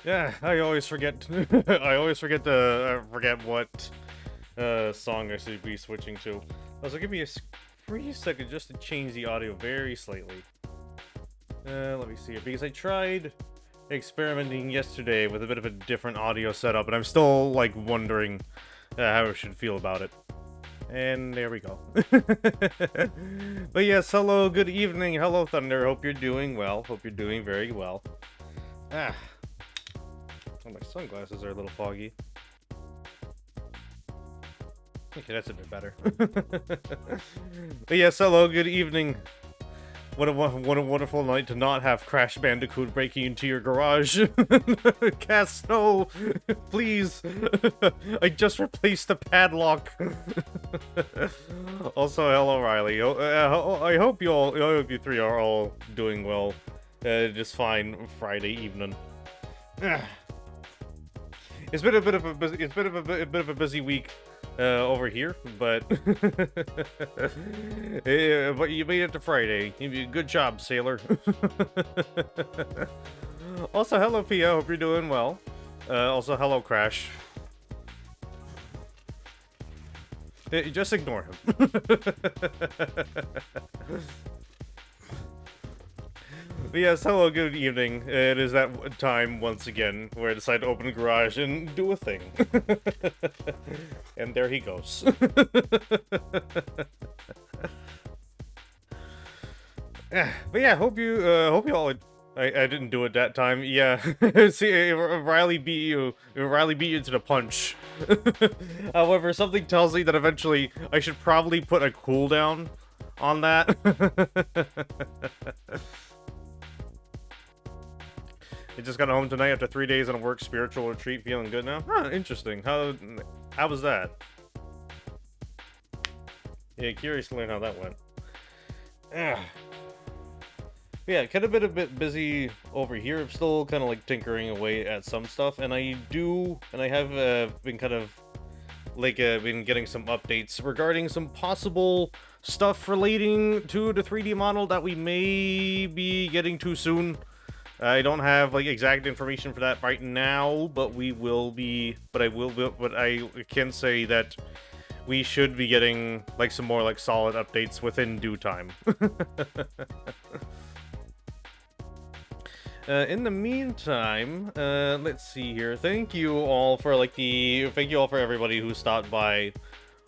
Yeah, I always forget. I always forget to forget what song I should be switching to. Also, give me a brief second just to change the audio very slightly. Let me see here, because I tried experimenting yesterday with a bit of a different audio setup, and I'm still like wondering how I should feel about it. And there we go. But yes, hello, good evening, hello Thunder. Hope you're doing well. Hope you're doing very well. Ah, oh, my sunglasses are a little foggy. Okay, that's a bit better. But yes, hello, good evening. What a wonderful night to not have Crash Bandicoot breaking into your garage. Cass, no, please. I just replaced the padlock. Also, hello, Riley. I hope I hope you three are all doing well. Just fine Friday evening. It's been a bit of a busy, busy week over here, but but you made it to Friday. Good job, sailor. Also, hello, Pia. Hope you're doing well. Also, hello, Crash. Just ignore him. But yes, hello, good evening. It is that time once again where I decide to open a garage and do a thing. And there he goes. But yeah, hope you all. I didn't do it that time. Yeah, see, Riley beat you. Riley beat you to the punch. However, something tells me that eventually I should probably put a cooldown on that. I just got home tonight after 3 days on a work spiritual retreat, feeling good now. Huh, interesting. How was that? Yeah, curious to learn how that went. Yeah, kind of been a bit busy over here. I'm still kind of like tinkering away at some stuff, and I have been kind of like been getting some updates regarding some possible stuff relating to the 3D model that we may be getting to soon. I don't have like exact information for that right now, but we will be. But I can say that we should be getting like some more like solid updates within due time. In the meantime, let's see here. Thank you all for everybody who stopped by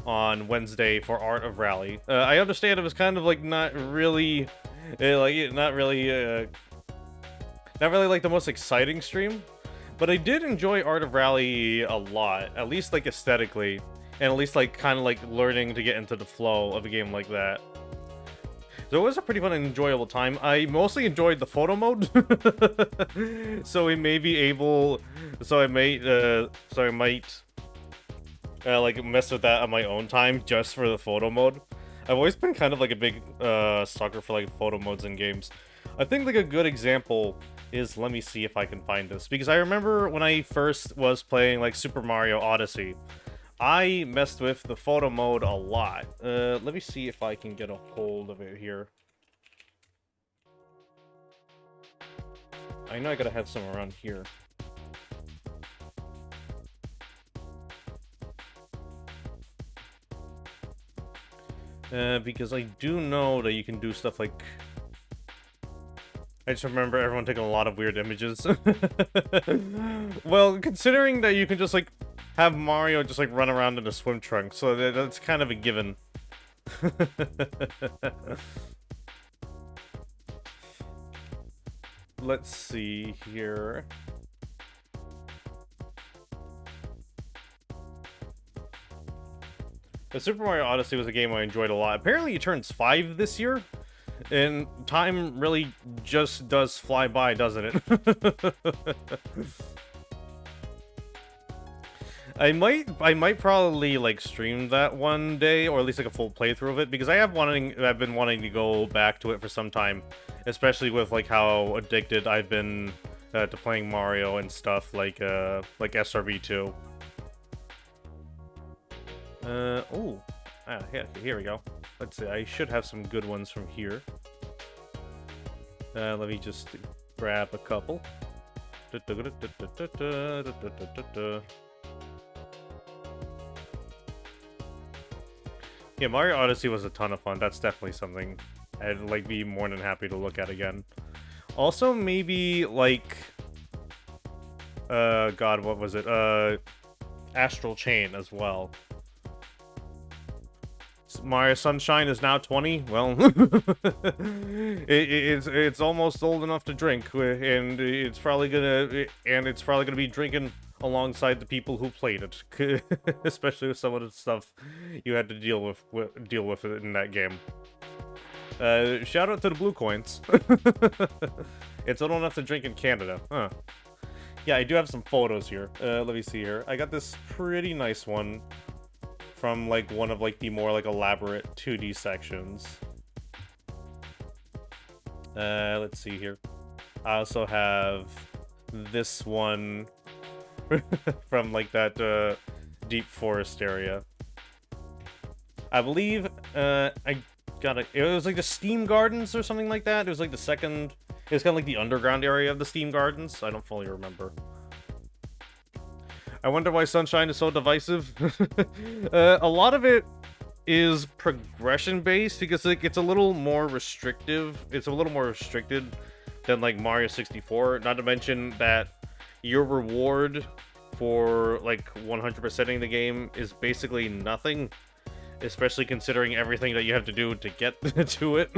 on Wednesday for Art of Rally. I understand it was kind of like not really like the most exciting stream, but I did enjoy Art of Rally a lot, at least like aesthetically, and at least like kind of like learning to get into the flow of a game like that. So it was a pretty fun and enjoyable time. I mostly enjoyed the photo mode, so we may be able, so I might like mess with that on my own time just for the photo mode. I've always been kind of like a big sucker for like photo modes in games. I think like a good example is, let me see if I can find this, because I remember when I first was playing like Super Mario Odyssey, I messed with the photo mode a lot. Let me see if I can get a hold of it here. I know I gotta have some around here. Because I do know that you can do stuff like... I just remember everyone taking a lot of weird images. Well, considering that you can just, like, have Mario just, like, run around in a swim trunk, so that's kind of a given. Let's see here. The Super Mario Odyssey was a game I enjoyed a lot. Apparently it turns 5 this year, and time really just does fly by, doesn't it? I might probably like stream that one day, or at least like a full playthrough of it, because I've been wanting to go back to it for some time, especially with like how addicted I've been to playing Mario and stuff like SRB2. Here we go. Let's see, I should have some good ones from here. Let me just grab a couple. Yeah, Mario Odyssey was a ton of fun. That's definitely something I'd like be more than happy to look at again. Also, maybe like, God, what was it? Astral Chain as well. Mario Sunshine is now 20. Well, it's almost old enough to drink, and it's probably gonna be drinking alongside the people who played it, especially with some of the stuff you had to deal with in that game. Shout out to the blue coins. It's old enough to drink in Canada, huh? Yeah, I do have some photos here. Let me see here. I got this pretty nice one from like one of like the more like elaborate 2D sections. Let's see here. I also have this one from like that deep forest area. I believe I got it. It was like the Steam Gardens or something like that. It was like the second. It was kind of like the underground area of the Steam Gardens. I don't fully remember. I wonder why Sunshine is so divisive. A lot of it is progression-based because like, it's a little more restrictive. It's a little more restricted than like Mario 64. Not to mention that your reward for like 100%ing the game is basically nothing, especially considering everything that you have to do to get to it.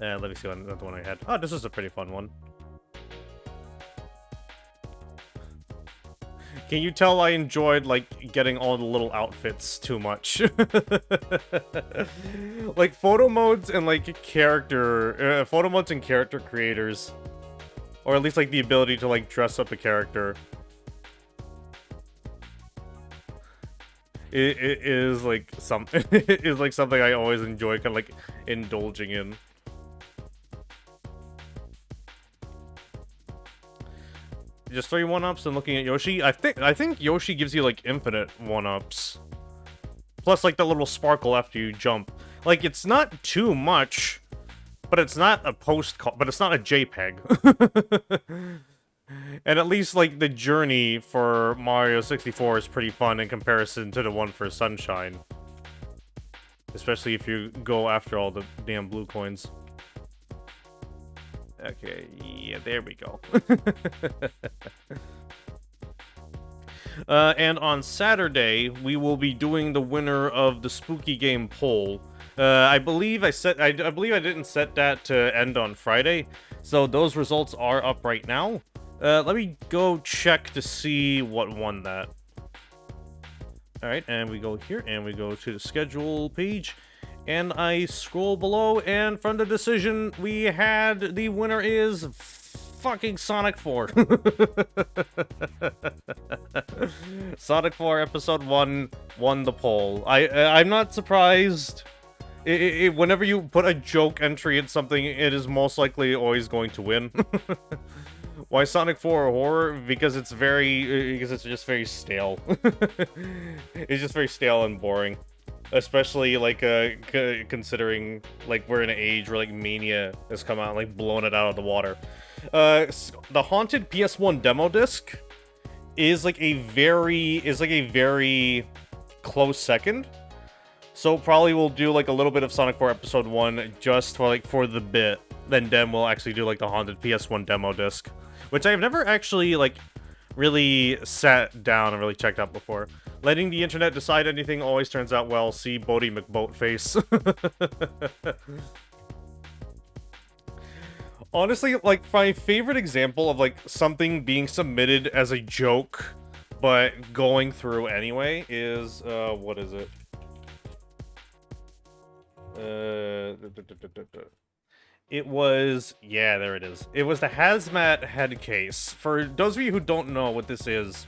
Let me see another one I had. Oh, this is a pretty fun one. Can you tell I enjoyed, like, getting all the little outfits too much? Like, photo modes and, like, photo modes and character creators. Or at least, like, the ability to, like, dress up a character. It is, like, something, it is, like, something I always enjoy, kind of, like, indulging in. Just 3 1-ups and looking at Yoshi. I think Yoshi gives you like infinite 1-ups. Plus like the little sparkle after you jump. Like it's not too much, but it's not a but it's not a JPEG. And at least like the journey for Mario 64 is pretty fun in comparison to the one for Sunshine. Especially if you go after all the damn blue coins. Okay, yeah, there we go. And on Saturday, we will be doing the winner of the Spooky Game poll. I believe I didn't set that to end on Friday, so those results are up right now. Let me go check to see what won that. Alright, and we go here, and we go to the schedule page. And I scroll below, and from the decision we had, the winner is fucking Sonic 4. Sonic 4 Episode 1 won the poll. I'm not surprised. Whenever you put a joke entry in something, it is most likely always going to win. Why Sonic 4 horror? Because it's just very stale. It's just very stale and boring. Especially, like, considering, like, we're in an age where, like, Mania has come out and, like, blown it out of the water. The Haunted PS1 demo disc is, like, a very close second. So probably we'll do, like, a little bit of Sonic 4 Episode 1 just for, like, for the bit. Then we'll actually do, like, the Haunted PS1 demo disc. Which I've never actually, like, really sat down and really checked out before. Letting the internet decide anything always turns out well. See Bodie McBoatface. Honestly, like, my favorite example of, like, something being submitted as a joke, but going through anyway is, what is it? It was, yeah, there it is. It was the hazmat head case. For those of you who don't know what this is,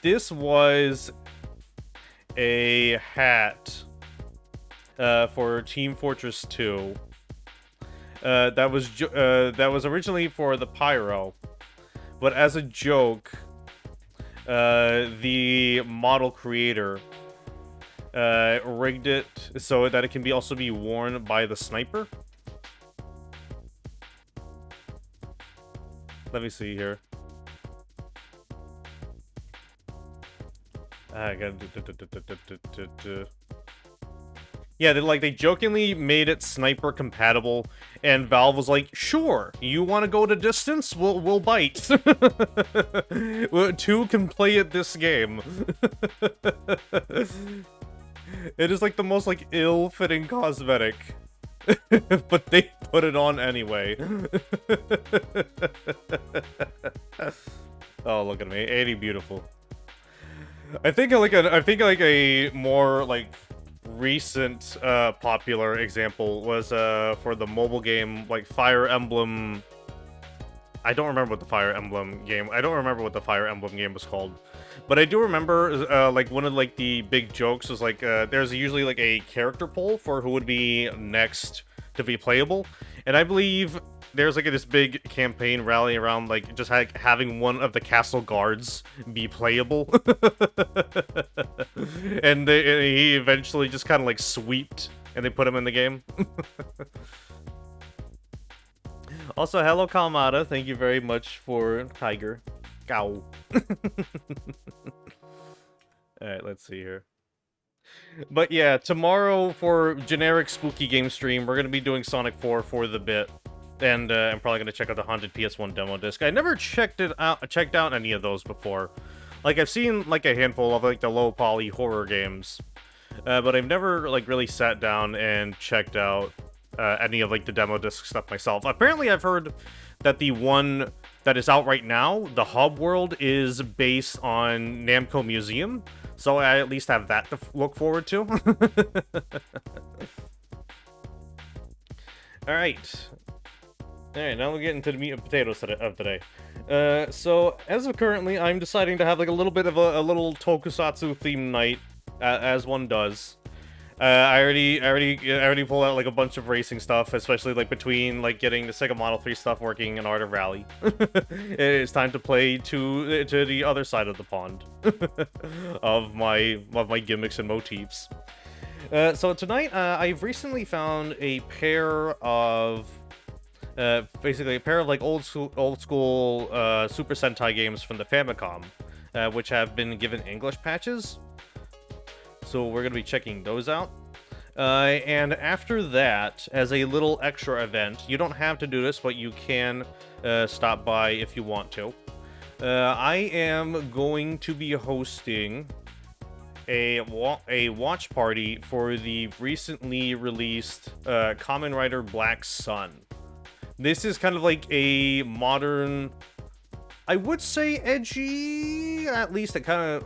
this was a hat for Team Fortress 2. That was originally for the Pyro, but as a joke, the model creator rigged it so that it can also be worn by the sniper. Let me see here. I gotta Yeah, they jokingly made it sniper compatible, and Valve was like, "Sure, you want to go to distance? We'll bite. Two can play at this game." It is like the most like ill-fitting cosmetic, but they put it on anyway. Oh, look at me, 80 beautiful. I think like a more like recent popular example was for the mobile game like Fire Emblem. I don't remember what the Fire Emblem game was called, but I do remember like one of like the big jokes was like there's usually like a character poll for who would be next to be playable, and I believe there's like this big campaign rally around like just like having one of the castle guards be playable. And he eventually just kind of like sweeped and they put him in the game. Also, hello Kalmata, thank you very much for Tiger. Gow. Alright, let's see here. But yeah, tomorrow for generic spooky game stream, we're gonna be doing Sonic 4 for the bit. And I'm probably gonna check out the Haunted PS1 demo disc. I never checked out any of those before. Like I've seen like a handful of like the low poly horror games, but I've never like really sat down and checked out any of like the demo disc stuff myself. Apparently, I've heard that the one that is out right now, the Hub World, is based on Namco Museum, so I at least have that to look forward to. Alright, now we're getting to the meat and potatoes of today. So, as of currently, I'm deciding to have like a little bit of a little tokusatsu themed night, as one does. I already pulled out like a bunch of racing stuff, especially like between like getting the Sega Model 3 stuff working in Art of Rally. It's time to play to the other side of the pond of my gimmicks and motifs. So tonight, I've recently found a pair of basically a pair of like old school Super Sentai games from the Famicom, which have been given English patches. So we're going to be checking those out. And after that, as a little extra event, you don't have to do this, but you can stop by if you want to. I am going to be hosting a watch party for the recently released Kamen Rider Black Sun. This is kind of like a modern, I would say edgy, at least it kind of,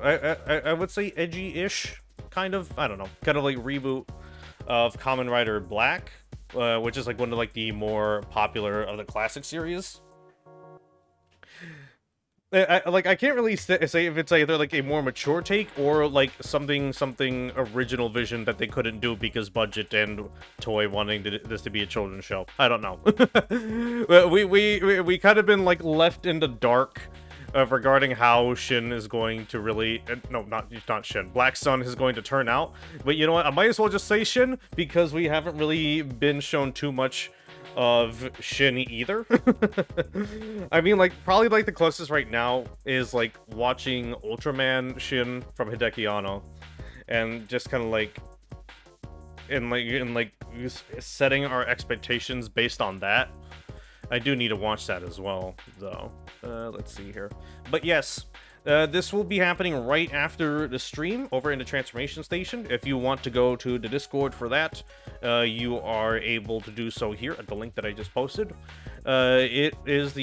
I would say edgy-ish, kind of, I don't know, kind of like reboot of Kamen Rider Black, which is like one of like the more popular of the classic series. I can't really say if it's either like a more mature take or like something original vision that they couldn't do because budget and Toei wanting this to be a children's show. I don't know. we kind of been like left in the dark regarding how Shin is going to really no, not Shin, Black Sun is going to turn out. But you know what? I might as well just say Shin because we haven't really been shown too much of Shin either. I mean, like, probably like the closest right now is like watching Ultraman Shin from Hideki Anno and just kind of like in setting our expectations based on that. I do need to watch that as well, though. Let's see here. But yes, this will be happening right after the stream over in the Transformation Station. If you want to go to the Discord for that, you are able to do so here at the link that I just posted. It is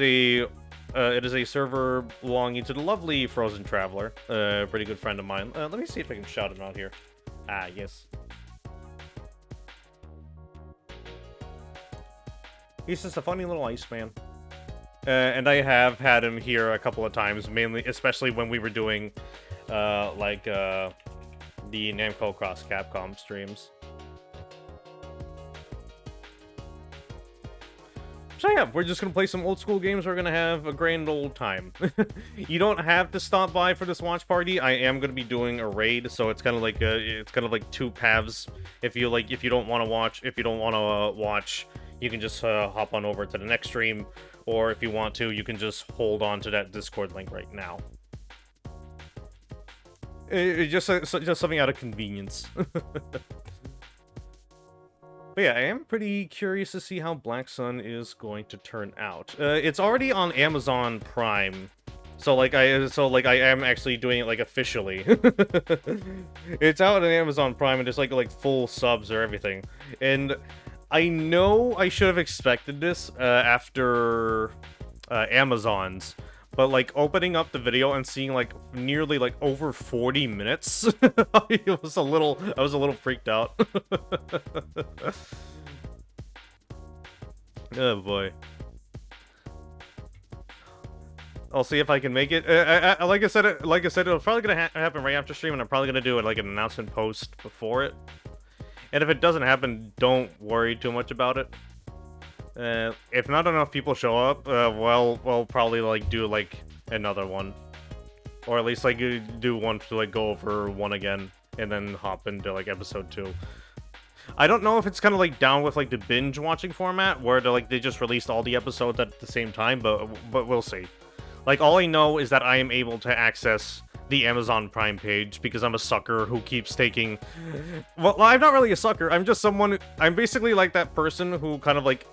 a server belonging to the lovely Frozen Traveler, a pretty good friend of mine. Let me see if I can shout him out here. Ah, yes. He's just a funny little Iceman. And I have had him here a couple of times, mainly, especially when we were doing, the Namco Cross Capcom streams. So yeah, we're just gonna play some old school games. We're gonna have a grand old time. You don't have to stop by for this watch party. I am gonna be doing a raid, so it's kind of like two paths. If you don't want to watch, you can just hop on over to the next stream, Or if you want to, you can just hold on to that Discord link right now. Just something out of convenience. But yeah, I am pretty curious to see how Black Sun is going to turn out. It's already on Amazon Prime, so I am actually doing it like officially. It's out on Amazon Prime and there's like full subs or everything. And I know I should have expected this after Amazon's. But, like, opening up the video and seeing, like, nearly, like, over 40 minutes, I was a little freaked out. Oh, boy. I'll see if I can make it. Like I said, it'll probably gonna happen right after stream, and I'm probably gonna do, like, an announcement post before it. And if it doesn't happen, don't worry too much about it. If not enough people show up, we'll probably, like, do, like, another one. Or at least, like, do one to, like, go over one again, and then hop into, like, episode 2. I don't know if it's kind of, like, down with, like, the binge-watching format, where, they just released all the episodes at the same time, but we'll see. Like, all I know is that I am able to access the Amazon Prime page, because I'm a sucker who keeps taking... Well, I'm not really a sucker, I'm just someone... I'm basically, like, that person who kind of, like...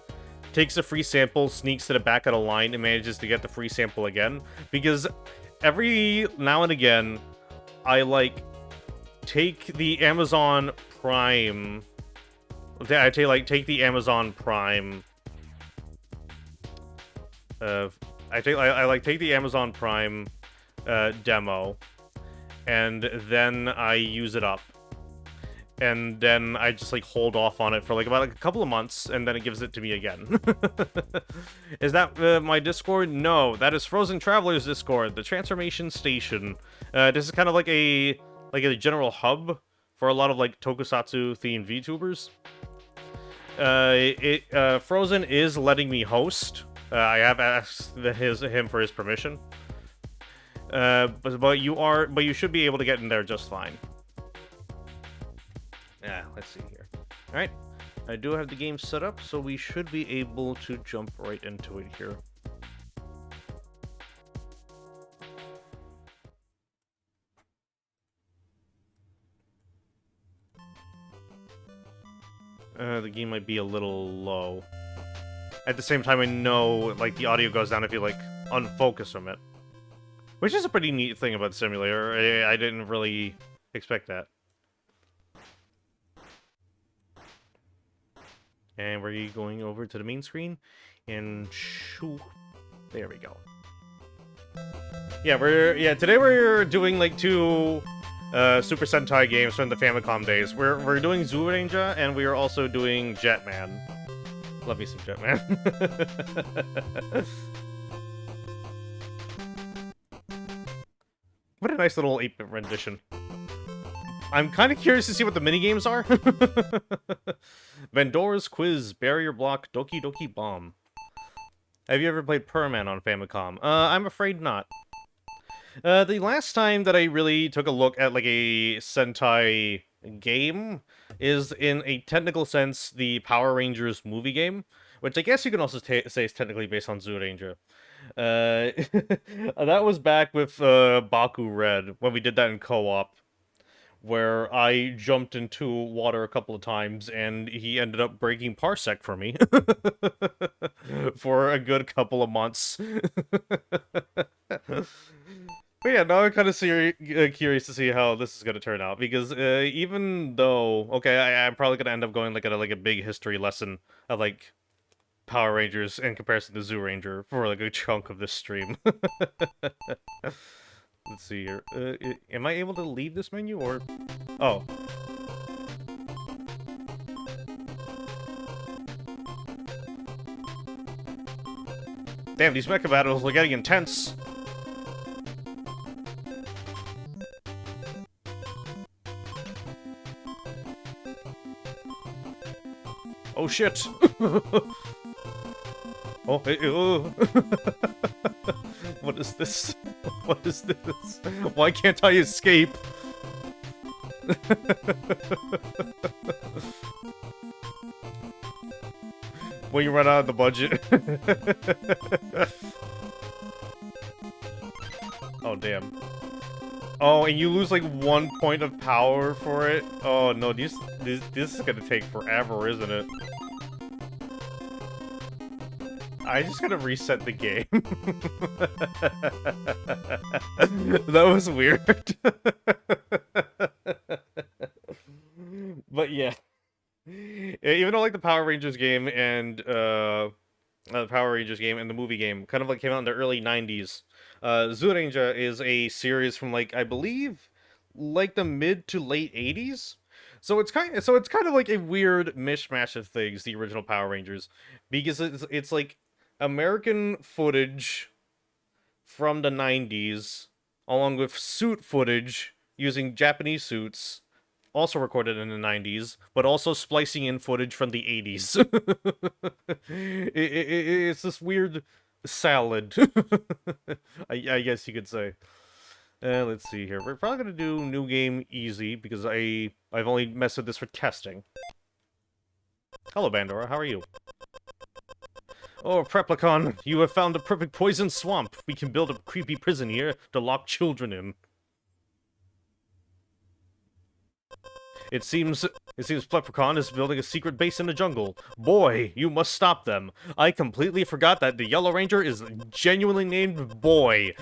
takes a free sample, sneaks to the back of the line, and manages to get the free sample again. Because every now and again, I, like, take the Amazon Prime... take the Amazon Prime... take the Amazon Prime demo, and then I use it up. And then I just, like, hold off on it for, like, about a couple of months, and then it gives it to me again. Is that my Discord? No, that is Frozen Traveler's Discord, the Transformation Station. This is kind of like a general hub for a lot of, like, Tokusatsu-themed VTubers. Frozen is letting me host. I have asked him for his permission. But you should be able to get in there just fine. Yeah, let's see here. Alright, I do have the game set up, so we should be able to jump right into it here. The game might be a little low. At the same time, I know, like, the audio goes down if you, like, unfocus from it. Which is a pretty neat thing about the simulator. I didn't really expect that. And we're going over to the main screen, and shoo, there we go. Yeah, today we're doing like 2 Super Sentai games from the Famicom days. We're doing Zyuranger, and we are also doing Jetman. Love me some Jetman. What a nice little 8-bit rendition. I'm kind of curious to see what the minigames are. Vendora's Quiz, Barrier Block, Doki Doki Bomb. Have you ever played Perman on Famicom? I'm afraid not. The last time that I really took a look at, like, a Sentai game is, in a technical sense, the Power Rangers movie game, which I guess you can also say is technically based on Zyuranger. That was back with Baku Red, when we did that in co-op, where I jumped into water a couple of times, and he ended up breaking Parsec for me for a good couple of months. But yeah, now I'm kind of curious to see how this is going to turn out, because even though, okay, I'm probably going to end up going like a big history lesson of, like, Power Rangers in comparison to Zyuranger for, like, a chunk of this stream. Let's see here. Am I able to leave this menu, or... Oh. Damn, these mecha battles are getting intense! Oh shit! Oh, hey, oh. What is this? What is this? Why can't I escape? when you run out of the budget. Oh, damn. Oh, and you lose like 1 point of power for it? Oh, no, this is gonna take forever, isn't it? I just gotta reset the game. That was weird. But yeah. Even though like the Power Rangers game and the movie game kind of like came out in the early 90s. Zyuranger is a series from like I believe like the mid to late 80s. So it's kind of like a weird mishmash of things, the original Power Rangers, because it's like American footage from the 90s along with suit footage using Japanese suits also recorded in the 90s, but also splicing in footage from the 80s. It's this weird salad, I guess you could say. Let's see here. We're probably gonna do new game easy because I've only messed with this for testing. Hello, Bandora. How are you? Oh, Preplicon, you have found the perfect poison swamp. We can build a creepy prison here to lock children in. It seems Pleprecon is building a secret base in the jungle. Boy, you must stop them. I completely forgot that the Yellow Ranger is genuinely named Boy.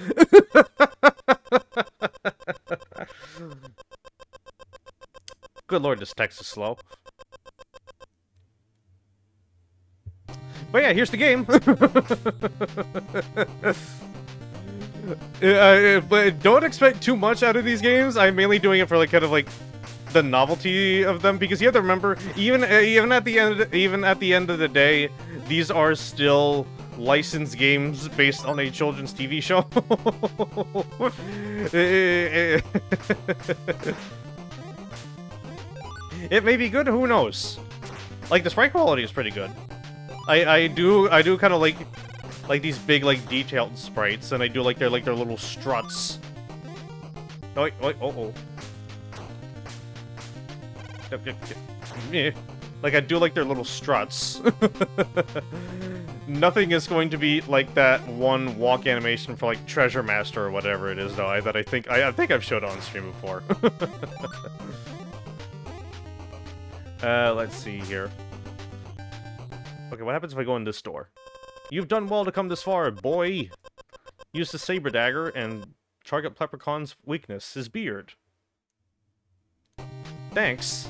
Good lord, this text is slow. But yeah, here's the game. But don't expect too much out of these games. I'm mainly doing it for like kind of like the novelty of them, because you have to remember, even at the end of the day, these are still licensed games based on a children's TV show. It may be good, who knows? Like the sprite quality is pretty good. I do kind of like these big like detailed sprites, and I do like their little struts. Oh, wait, oh. Like, I do like their little struts. Nothing is going to be like that one walk animation for, like, Treasure Master or whatever it is, though, I think I've showed on stream before. Let's see here. Okay, what happens if I go in this door? You've done well to come this far, boy! Use the saber dagger and target Pleprecaun's weakness, his beard. Thanks.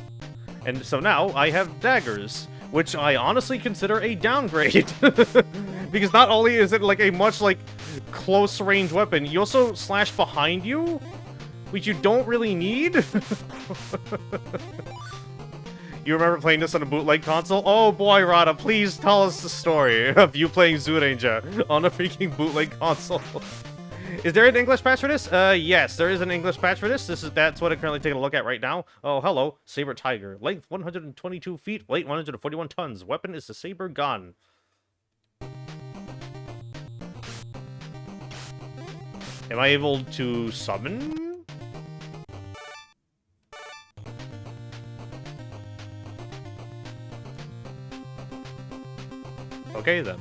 And so now I have daggers, which I honestly consider a downgrade. Because not only is it like a much like close range weapon, you also slash behind you, which you don't really need. You remember playing this on a bootleg console? Oh boy, Rada, please tell us the story of you playing Zyuranger on a freaking bootleg console. Is there an English patch for this? Yes, there is an English patch for this. That's what I'm currently taking a look at right now. Oh, hello. Saber Tiger. Length 122 feet, weight 141 tons. Weapon is the Saber Gun. Am I able to summon? Okay, then.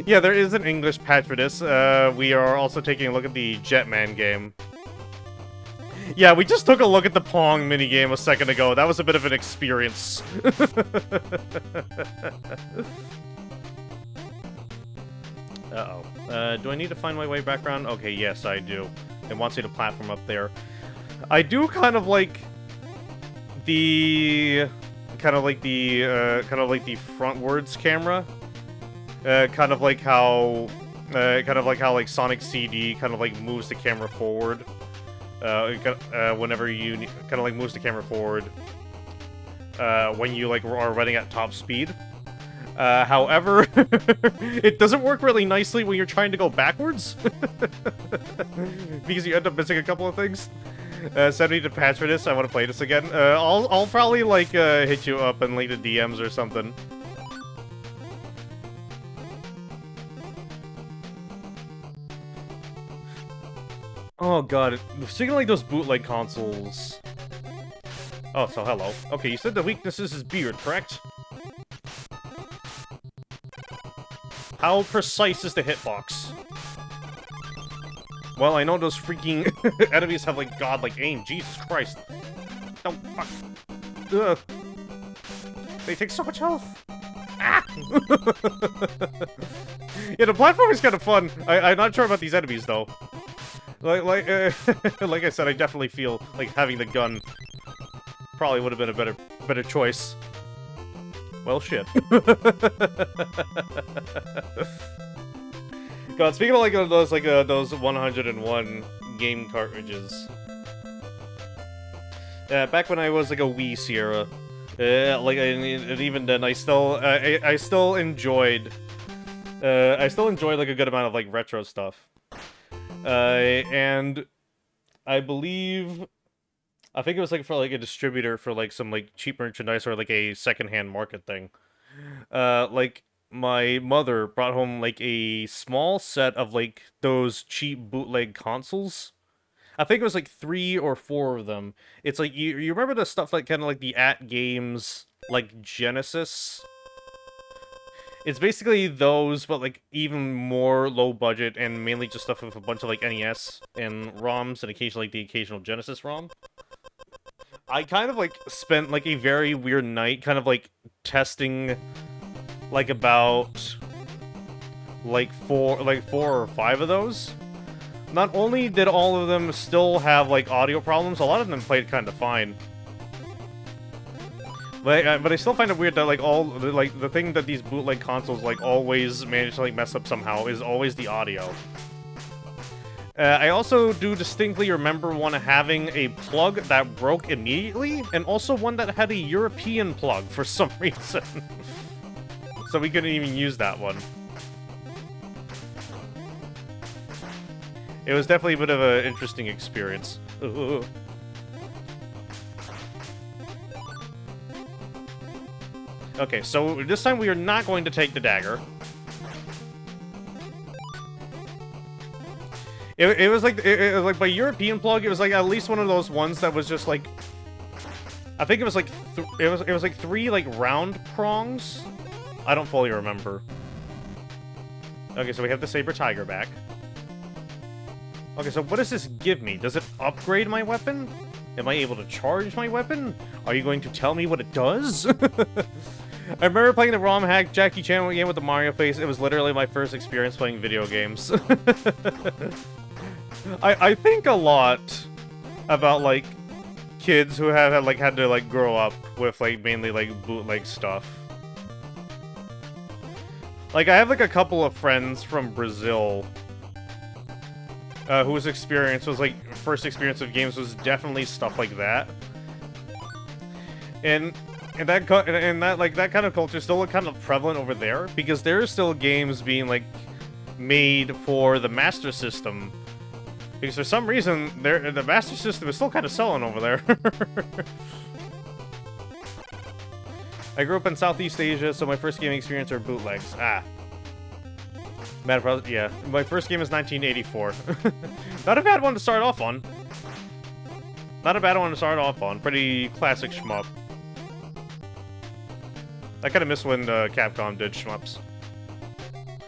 Yeah, there is an English patch for this. We are also taking a look at the Jetman game. Yeah, we just took a look at the Pong minigame a second ago. That was a bit of an experience. Uh-oh. Do I need to find my way back around? Okay, yes, I do. It wants me to platform up there. I do kind of like the frontwards camera. Kind of like how like Sonic CD kind of like moves the camera forward. Whenever you kind of like moves the camera forward. When you like are running at top speed. However, it doesn't work really nicely when you're trying to go backwards. Because you end up missing a couple of things. Send me to patch for this. I want to play this again. I'll probably like hit you up and link the DMs or something. Oh god, speaking of like those bootleg consoles. Oh, so hello. Okay, you said the weakness is his beard, correct? How precise is the hitbox? Well, I know those freaking enemies have, like, godlike aim. Jesus Christ. No, fuck. Ugh. They take so much health. Ah! Yeah, the platform is kind of fun. I'm not sure about these enemies, though. Like I said, I definitely feel like having the gun probably would have been a better choice. Well, shit. God, speaking of those 101 game cartridges. Back when I was like a Wii Sierra, and even then, I still enjoyed like a good amount of like retro stuff. And I think it was like for like a distributor for like some like cheap merchandise or like a secondhand market thing. Like my mother brought home like a small set of like those cheap bootleg consoles. I think it was like 3 or 4 of them. It's like you remember the stuff like kind of like the At Games like Genesis. It's basically those, but like even more low budget and mainly just stuff with a bunch of like NES and ROMs and occasionally like the occasional Genesis ROM. I kind of like spent like a very weird night kind of like testing like about like 4 or 5 of those. Not only did all of them still have like audio problems, a lot of them played kind of fine. But I still find it weird that like the thing that these bootleg consoles like always manage to like mess up somehow is always the audio. I also do distinctly remember one having a plug that broke immediately, and also one that had a European plug for some reason. So we couldn't even use that one. It was definitely a bit of an interesting experience. Ugh. Okay, so this time we are not going to take the dagger. It was like by European plug. It was like at least one of those ones that was just like, I think it was like it was like 3 like round prongs. I don't fully remember. Okay, so we have the Saber Tiger back. Okay, so what does this give me? Does it upgrade my weapon? Am I able to charge my weapon? Are you going to tell me what it does? I remember playing the ROM hack Jackie Chan game with the Mario face. It was literally my first experience playing video games. I think a lot about like kids who have had to like grow up with like mainly like bootleg stuff. Like I have like a couple of friends from Brazil whose experience was like first experience of games was definitely stuff like that. And that kind of culture is still kind of prevalent over there because there are still games being like made for the Master System. Because for some reason, the Master System is still kind of selling over there. I grew up in Southeast Asia, so my first gaming experience are bootlegs. Ah. Yeah. My first game is 1984. Not a bad one to start off on. Not a bad one to start off on. Pretty classic shmup. I kind of miss when Capcom did shmups.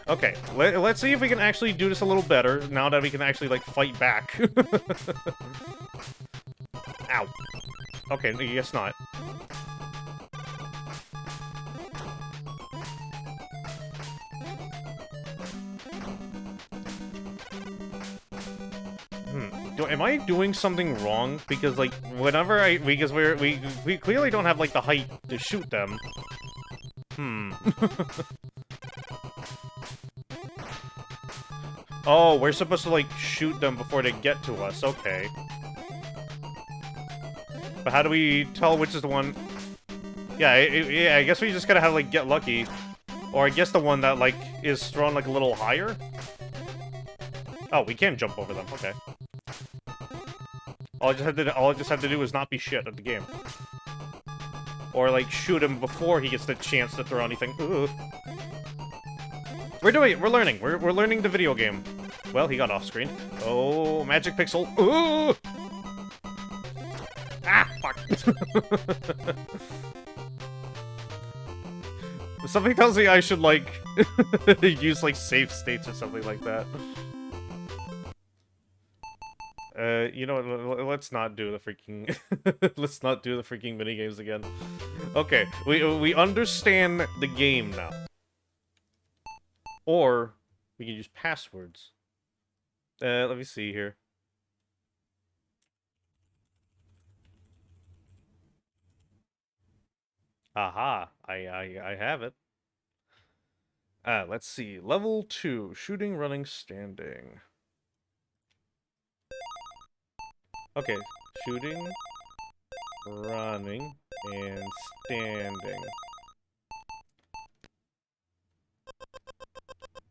Okay, let's see if we can actually do this a little better now that we can actually, like, fight back. Ow. Okay, I guess not. Am I doing something wrong? Because, like, whenever because we clearly don't have, like, the height to shoot them. Oh, we're supposed to, like, shoot them before they get to us. Okay. But how do we tell which is the one? Yeah, I guess we just gotta have, like, get lucky. Or I guess the one that, like, is thrown, like, a little higher? Oh, we can jump over them. Okay. All I just have to do is not be shit at the game. Or, like, shoot him before he gets the chance to throw anything. Ugh. We're learning. We're learning the video game. Well, he got off screen. Oh, magic pixel. Ooh! Ah, fuck. Something tells me I should, like, use, like, safe states or something like that. You know what, let's not do the freaking... let's not do the freaking minigames again. Okay, we understand the game now. Or, we can use passwords. Let me see here. Aha, I have it. Let's see. Level 2, shooting, running, standing. Okay, shooting, running, and standing.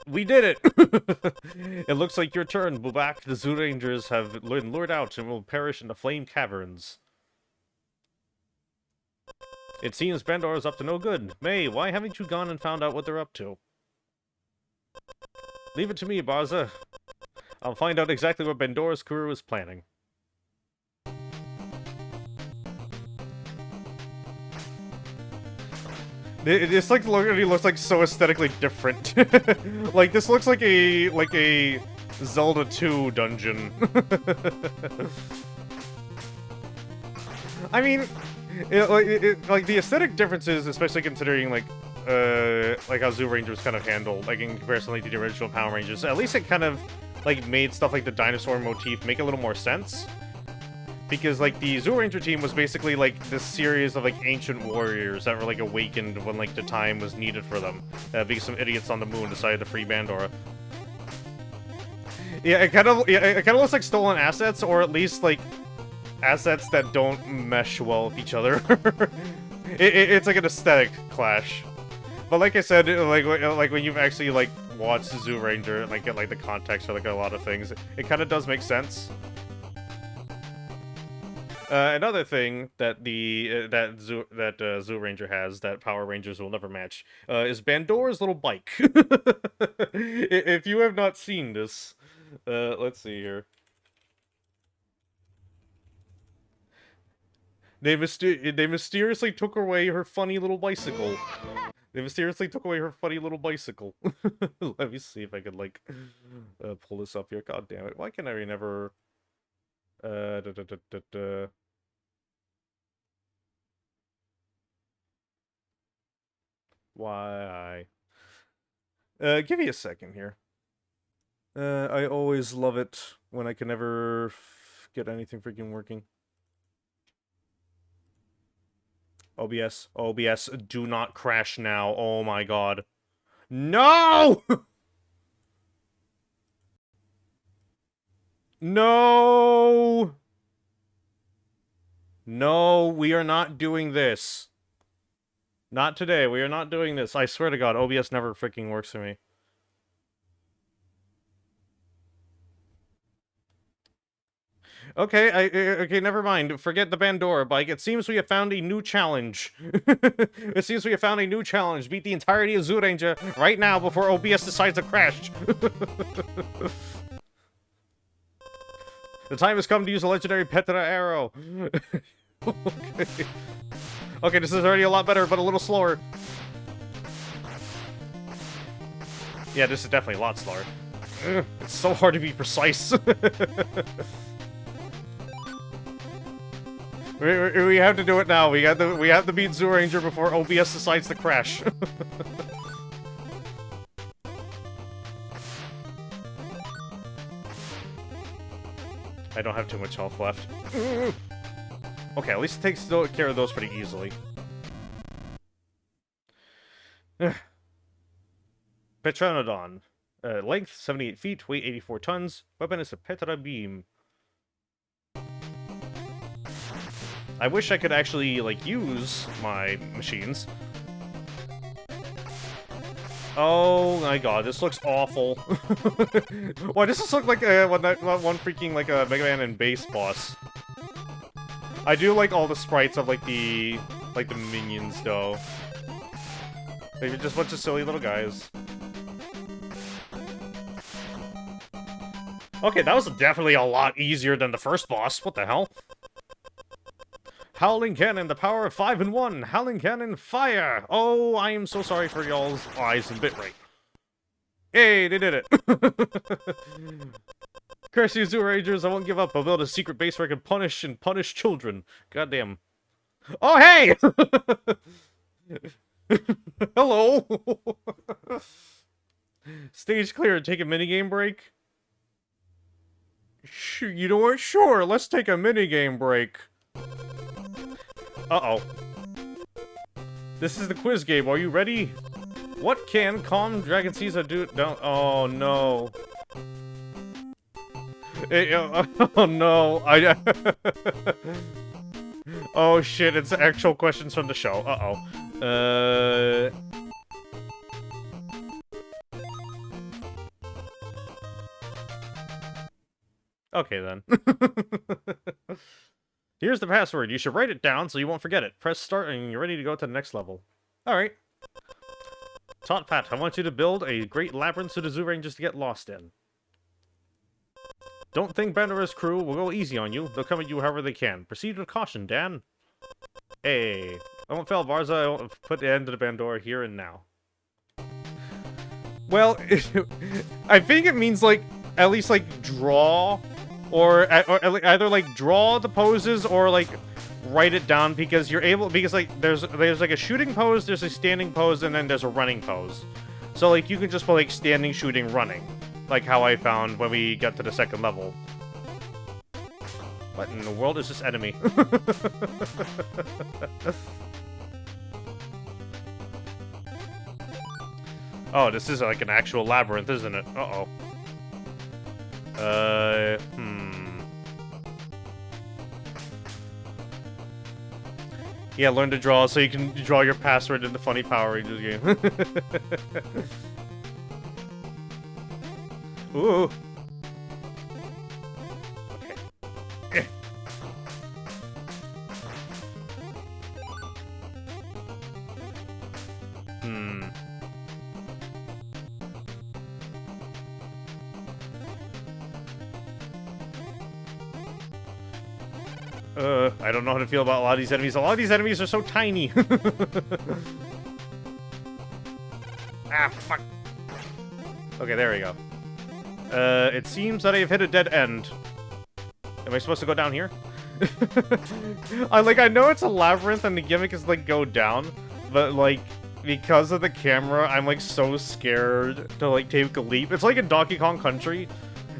We did it! It looks like your turn, Bubak. The Zoo Rangers have been lured out and will perish in the flame caverns. It seems Bandor is up to no good. May, why haven't you gone and found out what they're up to? Leave it to me, Barza. I'll find out exactly what Bandor's crew is planning. This like literally looks like so aesthetically different. Like this looks like a Zelda 2 dungeon. I mean, like the aesthetic differences, especially considering like how Zoo Rangers kind of handled, like in comparison like, to the original Power Rangers. At least it kind of like made stuff like the dinosaur motif make a little more sense. Because, like, the Zoo Ranger team was basically, like, this series of, like, ancient warriors that were, like, awakened when, like, the time was needed for them. Because some idiots on the moon decided to free Bandora. Yeah, it kind of looks like stolen assets, or at least, like, assets that don't mesh well with each other. It's like an aesthetic clash. But like I said, like when you've actually, like, watched Zoo Ranger and, like, get, like, the context for, like, a lot of things, it kind of does make sense. Another thing that Zoo Ranger has that Power Rangers will never match is Bandora's little bike. If you have not seen this, let's see here. They mysteriously took away her funny little bicycle. They mysteriously took away her funny little bicycle. Let me see if I could like pull this up here. God damn it! Why can I never? Why? Give me a second here. I always love it when I can never get anything freaking working. OBS, OBS, do not crash now. Oh my god. No! No! No, we are not doing this. Not today. We are not doing this. I swear to God, OBS never freaking works for me. Okay, okay, never mind. Forget the Bandora bike. It seems we have found a new challenge. It seems we have found a new challenge. Beat the entirety of Zoo Ranger right now before OBS decides to crash. The time has come to use a legendary Petra arrow. Okay. Okay, this is already a lot better, but a little slower. Yeah, this is definitely a lot slower. Ugh, it's so hard to be precise. We have to do it now. We have to beat Zoo Ranger before OBS decides to crash. I don't have too much health left. Okay, at least it takes care of those pretty easily. Petranodon. Length 78 feet, weight 84 tons. Weapon is a Petra beam. I wish I could actually, like, use my machines. Oh my god, this looks awful. Why does this look like one freaking, like, a Mega Man and Base boss? I do like all the sprites of, like, the minions, though. They're just a bunch of silly little guys. Okay, that was definitely a lot easier than the first boss. What the hell? Howling Cannon, the power of 5 in 1. Howling Cannon, fire! Oh, I am so sorry for y'all's eyes and bitrate. Hey, they did it! Curse you, Zoo Rangers, I won't give up. I'll build a secret base where I can punish children. Goddamn. Oh, hey! Hello! Stage clear, take a minigame break? You know what? Sure, let's take a minigame break. Uh-oh. This is the quiz game, are you ready? What can calm Dragon Caesar do? No. Oh, no. Oh, no. Oh, shit, it's actual questions from the show. Uh-oh. Okay, then. Here's the password. You should write it down so you won't forget it. Press start and you're ready to go to the next level. Alright. Tot Pat, I want you to build a great labyrinth for the Zoo Rangers to get lost in. Don't think Bandora's crew will go easy on you. They'll come at you however they can. Proceed with caution, Dan. Hey. I won't fail Varza. I won't put the end to the Bandora here and now. Well, I think it means, like, at least, like, draw... Or either, like, draw the poses or, like, write it down because you're able... Because, like, there's like, a shooting pose, there's a standing pose, and then there's a running pose. So, like, you can just put, like, standing, shooting, running. Like how I found when we got to the second level. What in the world is this enemy? Oh, this is, like, an actual labyrinth, isn't it? Uh-oh. Yeah, learn to draw so you can draw your password in the funny Power Rangers game. Ooh. Okay. I don't know how to feel about a lot of these enemies. A lot of these enemies are so tiny. Ah, fuck. Okay, there we go. It seems that I've hit a dead end. Am I supposed to go down here? I know it's a labyrinth and the gimmick is, like, go down, but, like, because of the camera, I'm, like, so scared to, like, take a leap. It's like in Donkey Kong Country,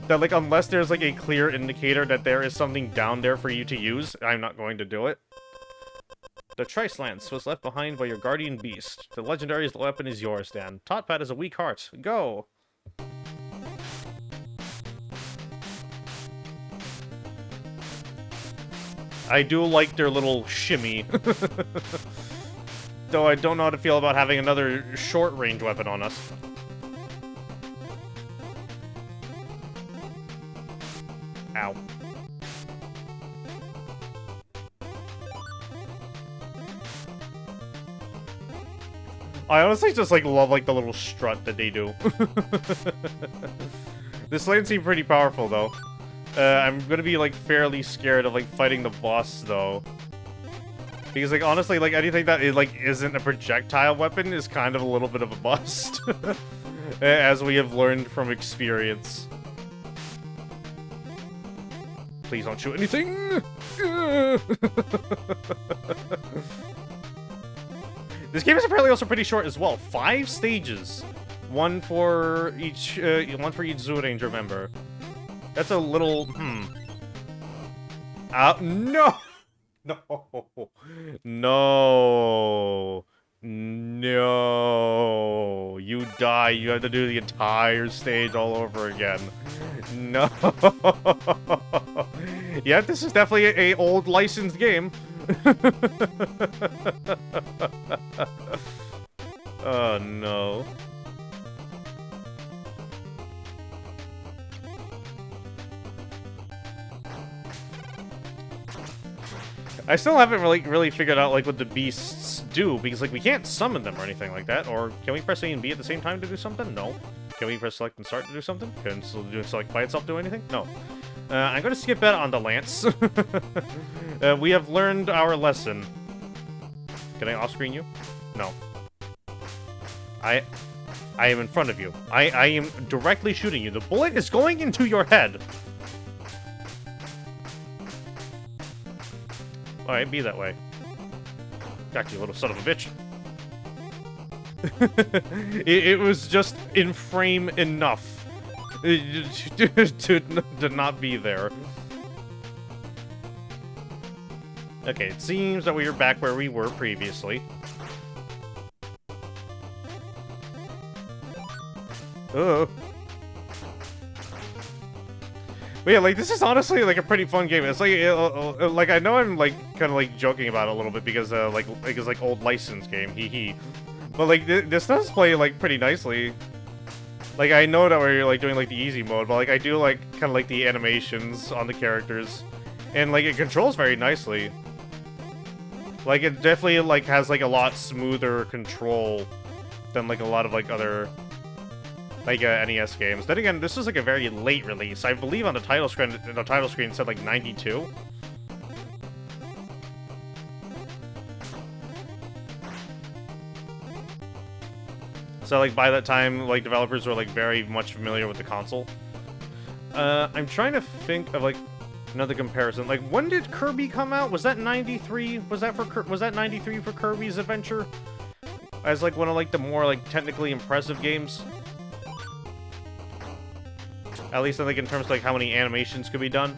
that, like, unless there's, like, a clear indicator that there is something down there for you to use, I'm not going to do it. The Trice Lance was left behind by your guardian beast. The legendary weapon is yours, Dan. Totpat has a weak heart. Go! I do like their little shimmy. Though I don't know how to feel about having another short-range weapon on us. Ow. I honestly just, like, love, like, the little strut that they do. This lane seemed pretty powerful, though. I'm gonna be, like, fairly scared of, like, fighting the boss, though. Because, like, honestly, like, anything that is, like, isn't a projectile weapon is kind of a little bit of a bust. As we have learned from experience. Please don't shoot anything! This game is apparently also pretty short as well. 5 stages. One for each Zoo Ranger member. That's a little, no! No! No! No! You die, you have to do the entire stage all over again. No! Yeah, this is definitely a old licensed game. Oh, no. I still haven't really figured out, like, what the beasts do, because, like, we can't summon them or anything like that. Or can we press A and B at the same time to do something? No. Can we press select and start to do something? Can select by itself do anything? No. I'm gonna skip that on the Lance. We have learned our lesson. Can I off-screen you? No. I am in front of you. I am directly shooting you. The bullet is going into your head. Alright, be that way. Got you, little son of a bitch. it was just in frame enough to not be there. Okay, it seems that we are back where we were previously. Oh. But yeah, like, this is honestly, like, a pretty fun game. It's like I know I'm, like, kind of, like, joking about it a little bit because, like it's, like, old licensed game, hee. But, like, this does play, like, pretty nicely. Like, I know that we're, like, doing, like, the easy mode, but, like, I do, like, kind of like the animations on the characters. And, like, it controls very nicely. Like, it definitely, like, has, like, a lot smoother control than, like, a lot of, like, other... like, NES games. Then again, this was, like, a very late release. I believe on the title screen it said, like, 92. So, like, by that time, like, developers were, like, very much familiar with the console. I'm trying to think of, like, another comparison. Like, when did Kirby come out? Was that 93? Was that 93 for Kirby's Adventure? As, like, one of, like, the more, like, technically impressive games? At least, I think, in terms of, like, how many animations could be done.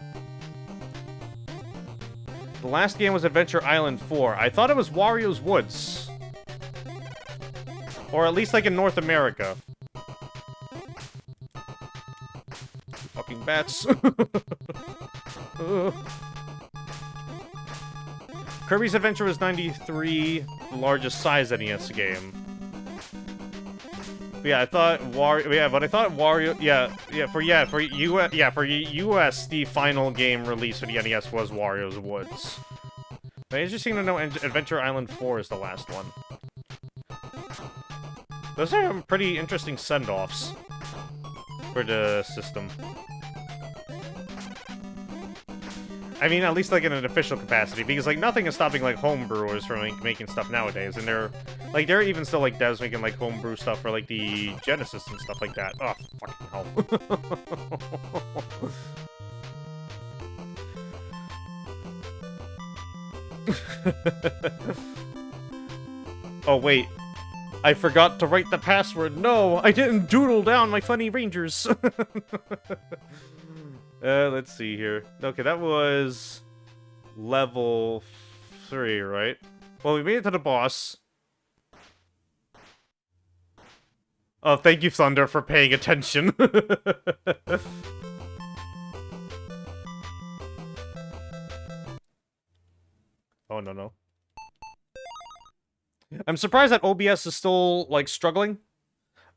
The last game was Adventure Island 4. I thought it was Wario's Woods. Or at least, like, in North America. Fucking bats. Kirby's Adventure was 93, the largest size NES game. But yeah, I thought Wario, for US, the final game released for the NES was Wario's Woods. But interesting to know Adventure Island 4 is the last one. Those are some pretty interesting send-offs for the system. I mean, at least, like, in an official capacity, because, like, nothing is stopping, like, homebrewers from making stuff nowadays, and there are even still, like, devs making, like, homebrew stuff for, like, the Genesis and stuff like that. Oh, fucking hell. Oh, wait. I forgot to write the password. No, I didn't doodle down my funny rangers. Let's see here. Okay, that was level 3, right? Well, we made it to the boss. Oh, thank you, Thunder, for paying attention. Oh, no. I'm surprised that OBS is still, like, struggling.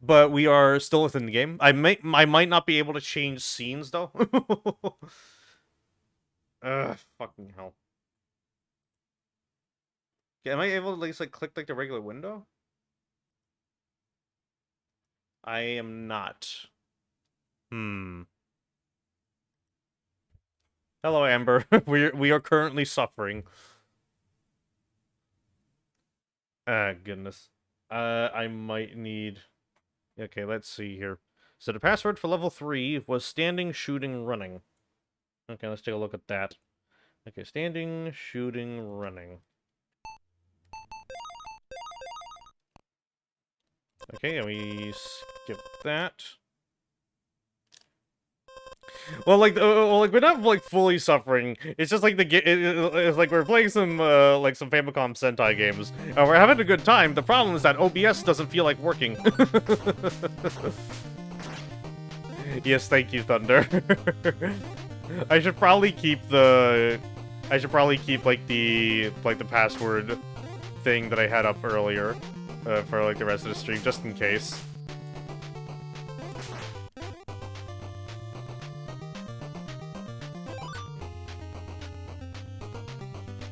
But we are still within the game. I might not be able to change scenes, though. Ugh, fucking hell. Okay, am I able to, like, click, like, the regular window? I am not. Hello, Amber. we are currently suffering. Ah, goodness. I might need... Okay, let's see here. So the password for level 3 was standing, shooting, running. Okay, let's take a look at that. Okay, standing, shooting, running. Okay, and we skip that. Well, like, we're not, like, fully suffering. It's just like it's like we're playing some like some Famicom Sentai games, and we're having a good time. The problem is that OBS doesn't feel like working. Yes, thank you, Thunder. I should probably keep like the password thing that I had up earlier for like the rest of the stream, just in case.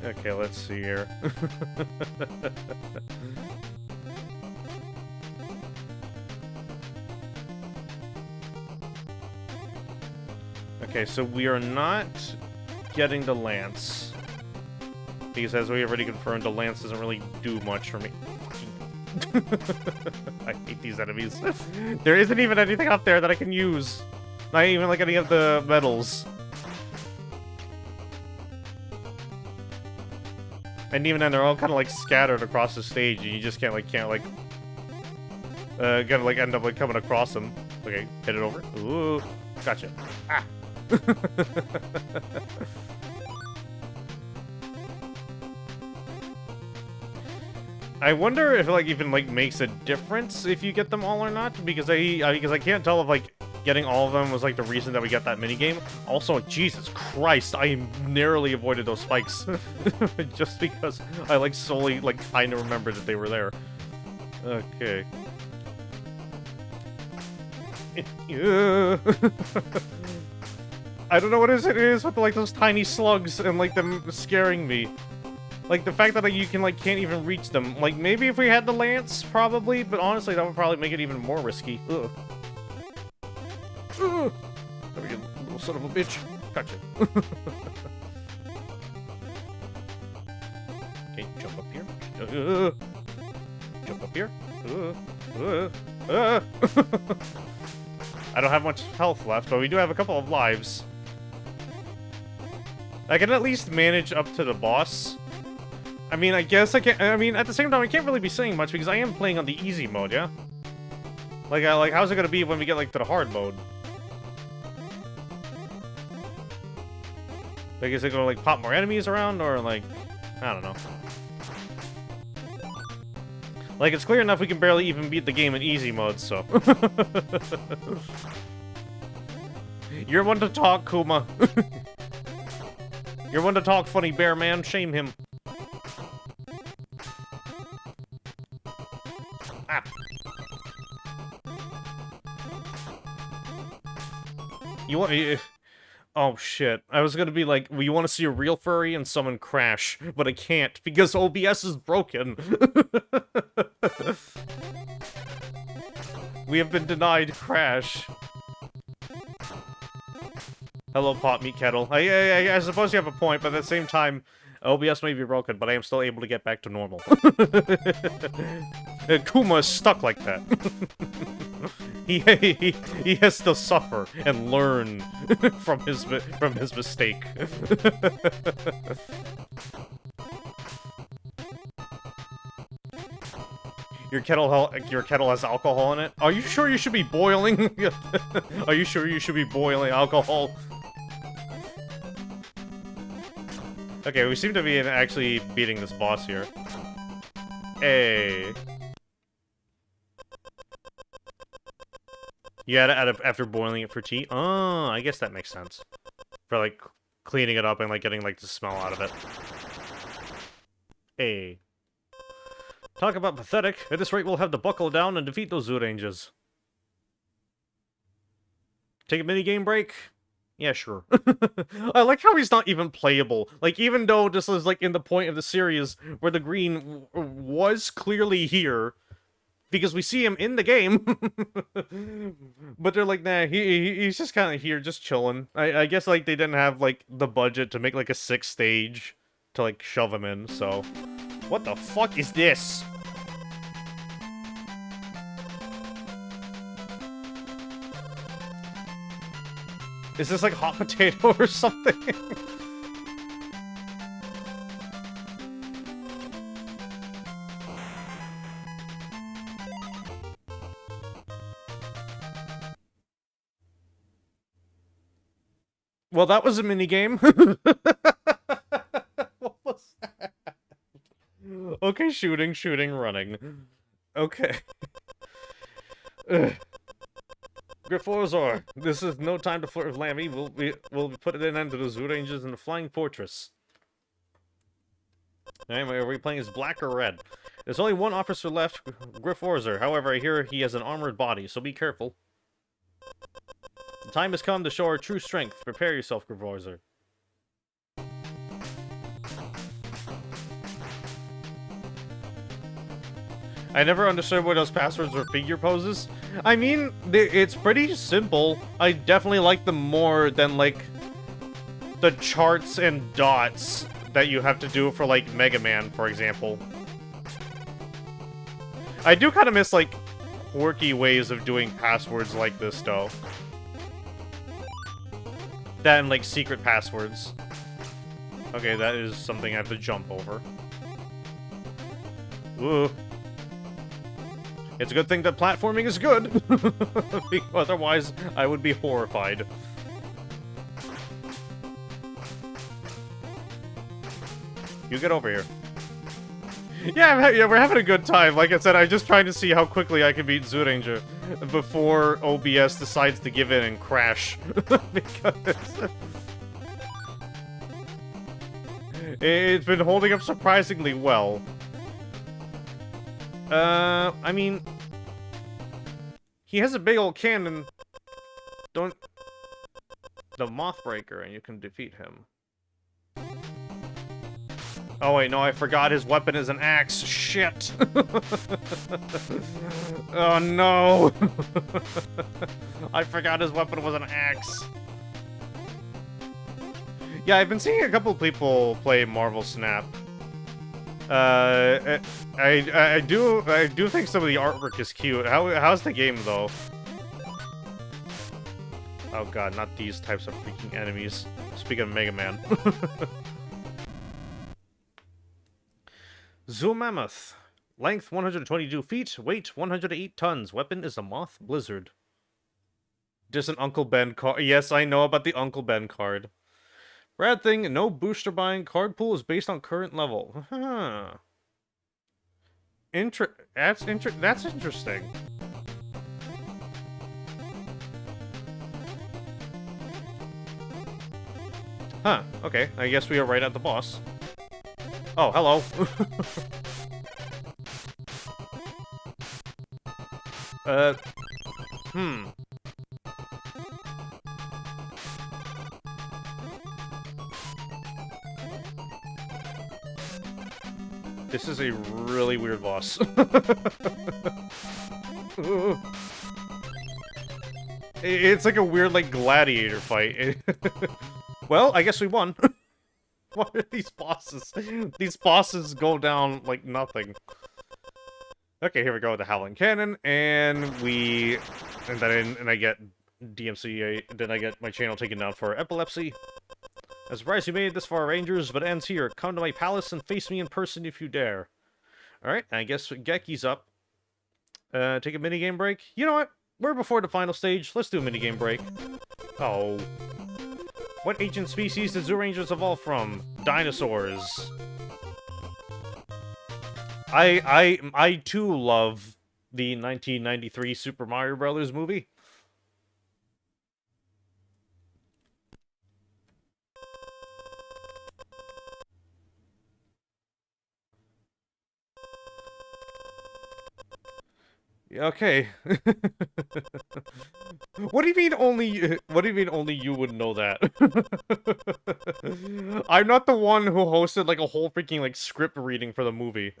Okay, let's see here. Okay, so we are not getting the lance. Because as we already confirmed, the lance doesn't really do much for me. I hate these enemies. There isn't even anything up there that I can use. Not even like any of the medals. And even then, they're all kind of like scattered across the stage, and you just can't gotta like end up like coming across them. Okay, hit it over. Ooh, gotcha. Ah. I wonder if it like even like makes a difference if you get them all or not, because I can't tell if like getting all of them was like the reason that we got that minigame. Also, Jesus Christ, I narrowly avoided those spikes just because I like solely like kind of remembered that they were there. Okay. I don't know what it is with like those tiny slugs and like them scaring me. Like the fact that like, you can like can't even reach them. Like maybe if we had the lance, probably, but honestly that would probably make it even more risky. Ugh. There we go, little son of a bitch. Gotcha. Okay, jump up here. Jump up here. I don't have much health left, but we do have a couple of lives. I can at least manage up to the boss. I mean, I guess I can't. I mean, at the same time, I can't really be saying much because I am playing on the easy mode, yeah? Like, how's it gonna be when we get, like, to the hard mode? Like, is it gonna, like, pop more enemies around, or, like, I don't know. Like, it's clear enough we can barely even beat the game in easy mode, so. You're one to talk, Kuma. You're one to talk, funny bear man. Shame him. Ah. You want me? Oh shit! I was gonna be like, well, you want to see a real furry and summon Crash, but I can't because OBS is broken. We have been denied Crash. Hello, Pot Meat Kettle. I suppose you have a point, but at the same time, OBS may be broken, but I am still able to get back to normal. Kuma is stuck like that. He has to suffer and learn from his mistake. Your kettle has alcohol in it? Are you sure you should be boiling? Are you sure you should be boiling alcohol? Okay, we seem to be actually beating this boss here. Hey. You add it after boiling it for tea? Oh, I guess that makes sense. For, like, cleaning it up and, like, getting, like, the smell out of it. Hey. Talk about pathetic. At this rate, we'll have to buckle down and defeat those Zoorangers. Take a mini-game break? Yeah, sure. I like how he's not even playable. Like, even though this is, like, in the point of the series where the green was clearly here, because we see him in the game. But they're like, nah, he's just kind of here, just chilling. I guess, like, they didn't have, like, the budget to make, like, a 6th stage to, like, shove him in, so... What the fuck is this? Is this like hot potato or something? Well, that was a minigame. What was that? Okay, shooting, running. Okay. Griforzor, this is no time to flirt with Lammy. We'll be putting an end to the Zoorangers in the Flying Fortress. Anyway, are we playing as black or red? There's only one officer left, Griforzor. However, I hear he has an armored body, so be careful. The time has come to show our true strength. Prepare yourself, Griforzor. I never understood what those passwords or figure poses. I mean, it's pretty simple. I definitely like them more than, like, the charts and dots that you have to do for, like, Mega Man, for example. I do kind of miss, like, quirky ways of doing passwords like this, though. That and, like, secret passwords. Okay, that is something I have to jump over. Ooh. It's a good thing that platforming is good. Otherwise, I would be horrified. You get over here. Yeah, we're having a good time. Like I said, I'm just trying to see how quickly I can beat Zyuranger before OBS decides to give in and crash. Because it's been holding up surprisingly well. I mean, he has a big old cannon. The Mothbreaker, and you can defeat him. Oh wait, no, I forgot his weapon is an axe. Shit. Oh no. I forgot his weapon was an axe. Yeah, I've been seeing a couple people play Marvel Snap. I do think some of the artwork is cute. How's the game though? Oh god, not these types of freaking enemies. Speaking of Mega Man. Zoo Mammoth. Length 122 feet, weight 108 tons. Weapon is a Moth Blizzard. Just an Uncle Ben card. Yes, I know about the Uncle Ben card. Rad thing, no booster buying. Card pool is based on current level. Huh. That's interesting. Huh, okay. I guess we are right at the boss. Oh, hello. This is a really weird boss. It's like a weird, like, gladiator fight. Well, I guess we won. What are these bosses? These bosses go down like nothing. Okay, here we go with the Howling Cannon, and then I get DMCA, then I get my channel taken down for epilepsy. I'm surprised you made it this far, Rangers, but it ends here. Come to my palace and face me in person if you dare. Alright, I guess Geki's up. Take a minigame break? You know what? We're before the final stage. Let's do a minigame break. Oh. What ancient species did Zyurangers evolve from? Dinosaurs. I too love the 1993 Super Mario Brothers movie. Okay. What do you mean only? What do you mean only you would know that? I'm not the one who hosted like a whole freaking like script reading for the movie.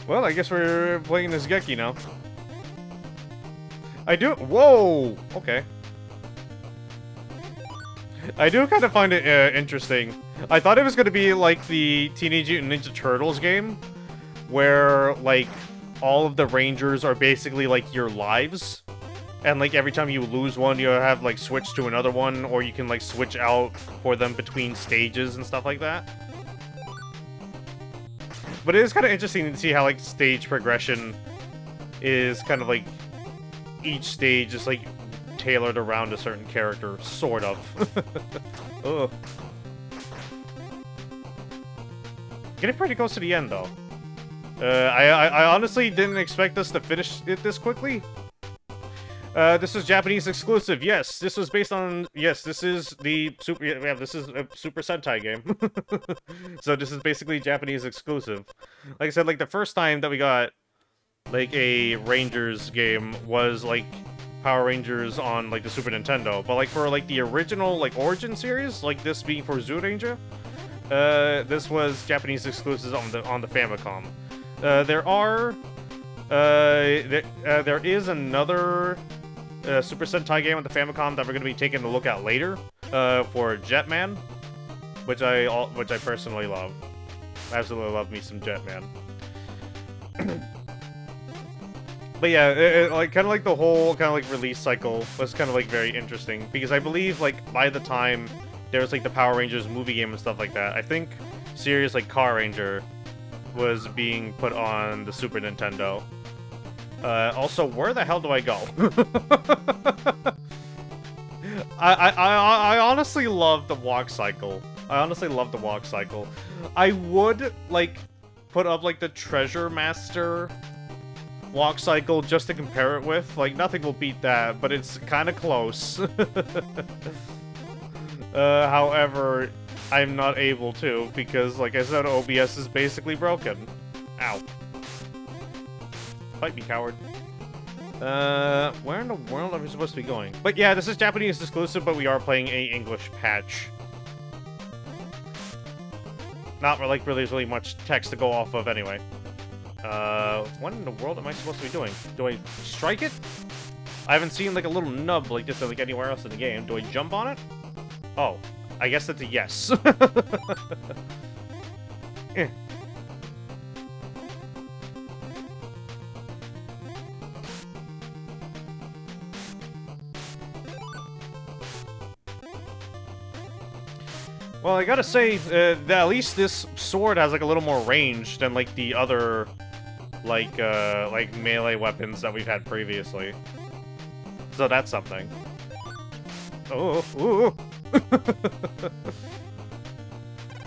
Well, I guess we're playing this Geki now. I do. Whoa. Okay. I do kind of find it interesting. I thought it was going to be like the Teenage Mutant Ninja Turtles game, where, like, all of the Rangers are basically, like, your lives. And, like, every time you lose one, you have, like, switch to another one, or you can, like, switch out for them between stages and stuff like that. But it is kind of interesting to see how, like, stage progression is kind of, like, each stage is, like, tailored around a certain character, sort of. Ugh. Getting pretty close to the end, though. I honestly didn't expect us to finish it this quickly. This is Japanese exclusive. Yes, this was based on... Yes, this is the Super... Yeah, this is a Super Sentai game. So this is basically Japanese exclusive. Like I said, like, the first time that we got, like, a Rangers game was, like, Power Rangers on, like, the Super Nintendo. But, like, for, like, the original, like, Origin series, like, this being for Zyuranger, This was Japanese exclusives on the Famicom. There is another Super Sentai game on the Famicom that we're gonna be taking a look at later. For Jetman, which I personally love. I absolutely love me some Jetman. But yeah, like kind of like the whole kind of like release cycle was kind of like very interesting because I believe like by the time there was like the Power Rangers movie game and stuff like that, I think series like Car Ranger was being put on the Super Nintendo. Also, where the hell do I go? I honestly love the walk cycle. I would like put up like the Treasure Master walk cycle just to compare it with. Like, nothing will beat that, but it's kind of close. However, I'm not able to because, like I said, OBS is basically broken. Ow. Fight me, coward. Where in the world are we supposed to be going? But yeah, this is Japanese exclusive, but we are playing a English patch. Not like really much text to go off of anyway. What in the world am I supposed to be doing? Do I strike it? I haven't seen like a little nub like this like anywhere else in the game. Do I jump on it? Oh, I guess that's a yes. Eh. Well, I gotta say, that at least this sword has like a little more range than like the other, like melee weapons that we've had previously. So that's something. Oh, ooh.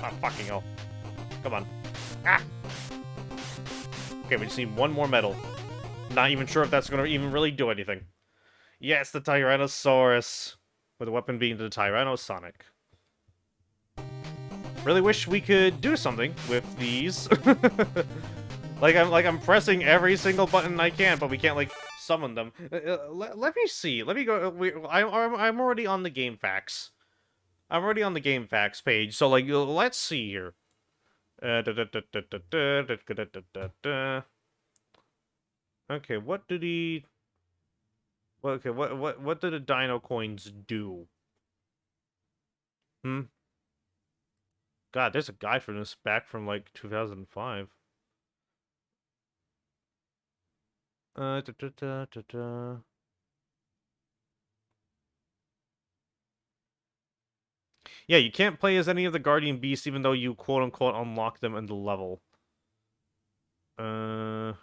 Ah, fucking hell. Come on. Ah! Okay, we just need one more medal. Not even sure if that's gonna even really do anything. Yes, the Tyrannosaurus. With the weapon being the Tyrannosonic. Really wish we could do something with these. I'm pressing every single button I can, but we can't like summon them. Let me see. Let me go. I'm already on the game facts. I'm already on the game facts page. So like, let's see here. Okay, what did he? Well, okay, what did the Dino coins do? Hmm. God, there's a guy from this back from like 2005. Yeah, you can't play as any of the Guardian Beasts even though you quote-unquote unlock them in the level. Huh.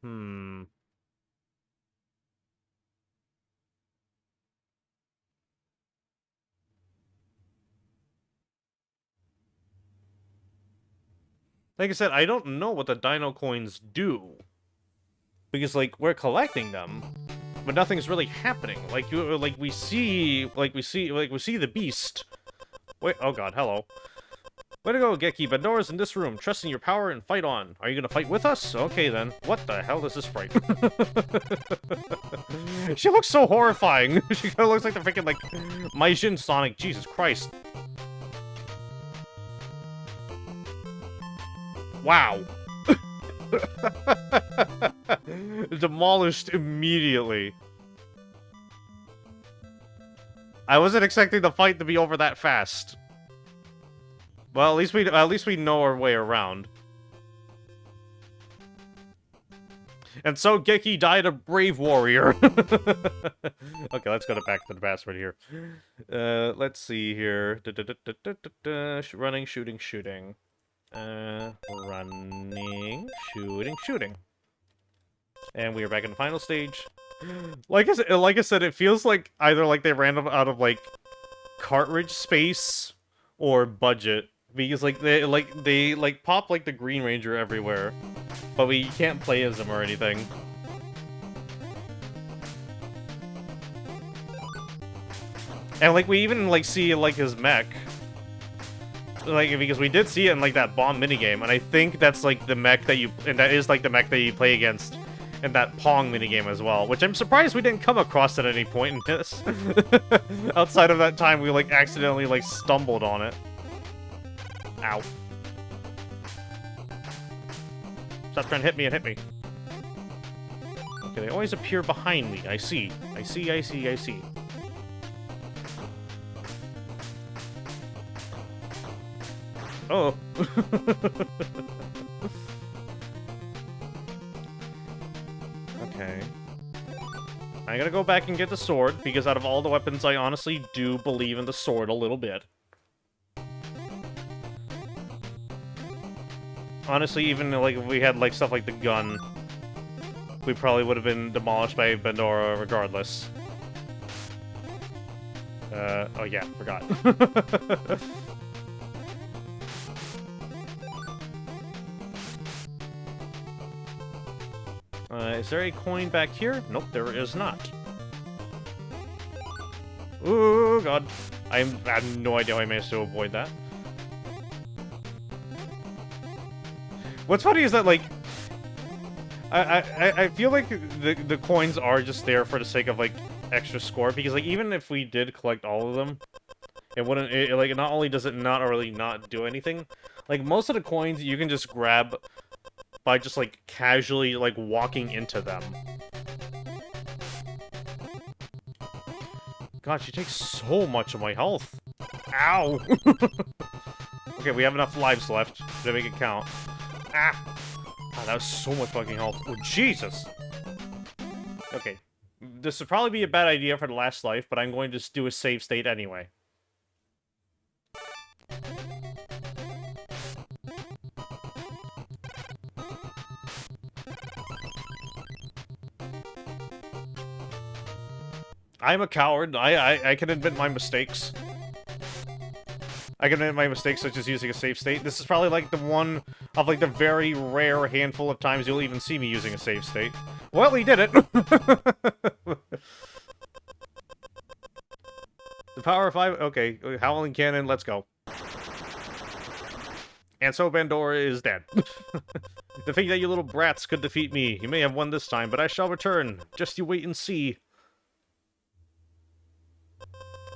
Hmm. Like I said, I don't know what the Dino coins do. Because, like, we're collecting them, but nothing's really happening. Like, we see the beast. Wait, oh god, hello. Way to go, Geki. Bandora's in this room. Trust in your power and fight on. Are you gonna fight with us? Okay, then. What the hell is this sprite? She looks so horrifying. She kinda looks like the freaking, like, Majin Sonic. Jesus Christ. Wow. Demolished immediately. I wasn't expecting the fight to be over that fast. Well, at least we know our way around. And so Geki died a brave warrior. Okay, let's go back to the password here. Let's see here. Running, shooting, shooting. Running, shooting. And we are back in the final stage. Like I said, it feels like either like they ran out of like cartridge space or budget. Because like they pop like the Green Ranger everywhere, but we can't play as them or anything. And like we even like see like his mech. like, because we did see it in, like, that bomb minigame, and I think that's, like, the mech that you... And that is, like, the mech that you play against in that Pong minigame as well, which I'm surprised we didn't come across at any point in this. Outside of that time, we, like, accidentally, like, stumbled on it. Ow. Stop trying to hit me and hit me. Okay, they always appear behind me. I see. I see, I see, I see. Oh. Okay. I gotta go back and get the sword, because out of all the weapons, I honestly do believe in the sword a little bit. Honestly, even, like, if we had, like, stuff like the gun, we probably would have been demolished by Bandora regardless. Oh yeah, forgot. Is there a coin back here? Nope, there is not. Ooh, God. I have no idea how I managed to avoid that. What's funny is that, like, I feel like the coins are just there for the sake of, like, extra score, because, like, even if we did collect all of them, it wouldn't, like, not only does it not really not do anything, like, most of the coins you can just grab by just, like, casually, like, walking into them. God, she takes so much of my health. Ow! Okay, we have enough lives left to make it count. Ah! God, that was so much fucking health. Oh, Jesus! Okay. This would probably be a bad idea for the last life, but I'm going to just do a save state anyway. I'm a coward. I can admit my mistakes. I can admit my mistakes, such as using a save state. This is probably, like, the one of, like, the very rare handful of times you'll even see me using a save state. Well, we did it! The power of 5? Okay, Howling Cannon, let's go. And so Bandora is dead. To think that you little brats could defeat me. You may have won this time, but I shall return. Just you wait and see.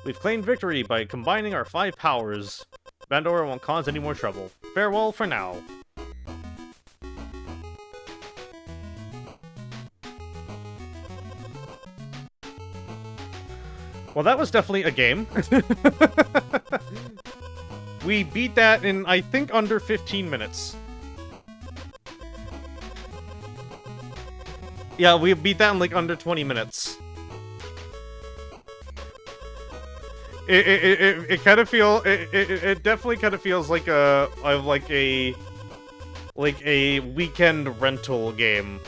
We've claimed victory by combining our 5 powers. Bandora won't cause any more trouble. Farewell for now. Well, that was definitely a game. We beat that in, I think, under 15 minutes. Yeah, we beat that in, like, under 20 minutes. It kind of it definitely kind of feels like a weekend rental game.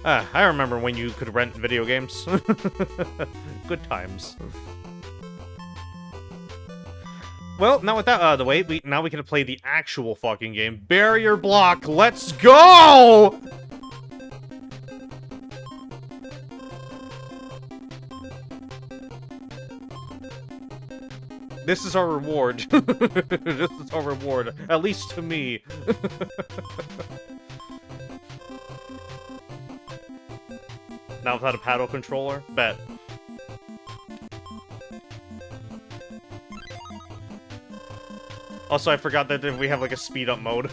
I remember when you could rent video games. Good times. Well, now with that out of the way, now we can play the actual fucking game. Barrier block, let's go! This is our reward. This is our reward. At least to me. Now without a paddle controller? Bet. Also, I forgot that we have, like, a speed-up mode.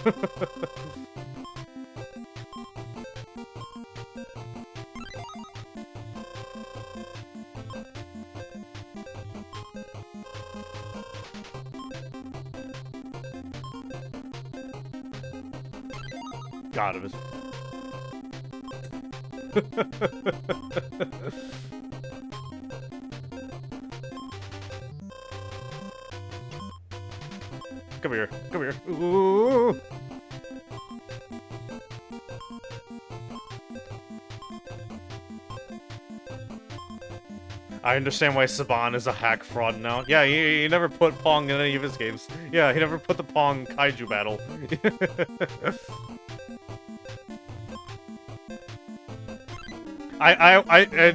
God, it was... Come here, come here. Ooh. I understand why Saban is a hack fraud now. Yeah, he never put Pong in any of his games. Yeah, he never put the Pong Kaiju battle.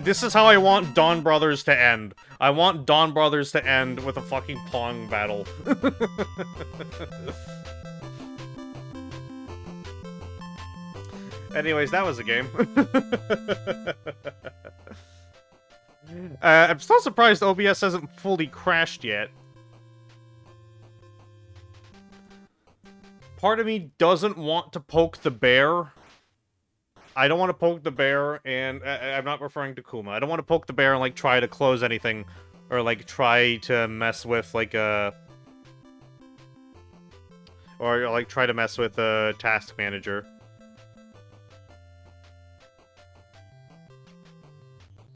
This is how I want Dawn Brothers to end. I want Dawn Brothers to end with a fucking Pong battle. Anyways, that was a game. I'm still surprised OBS hasn't fully crashed yet. Part of me doesn't want to poke the bear. I don't want to poke the bear, and I'm not referring to Kuma. I don't want to poke the bear and, like, try to close anything. Or, like, try to mess with, like, a... Or, like, try to mess with a task manager.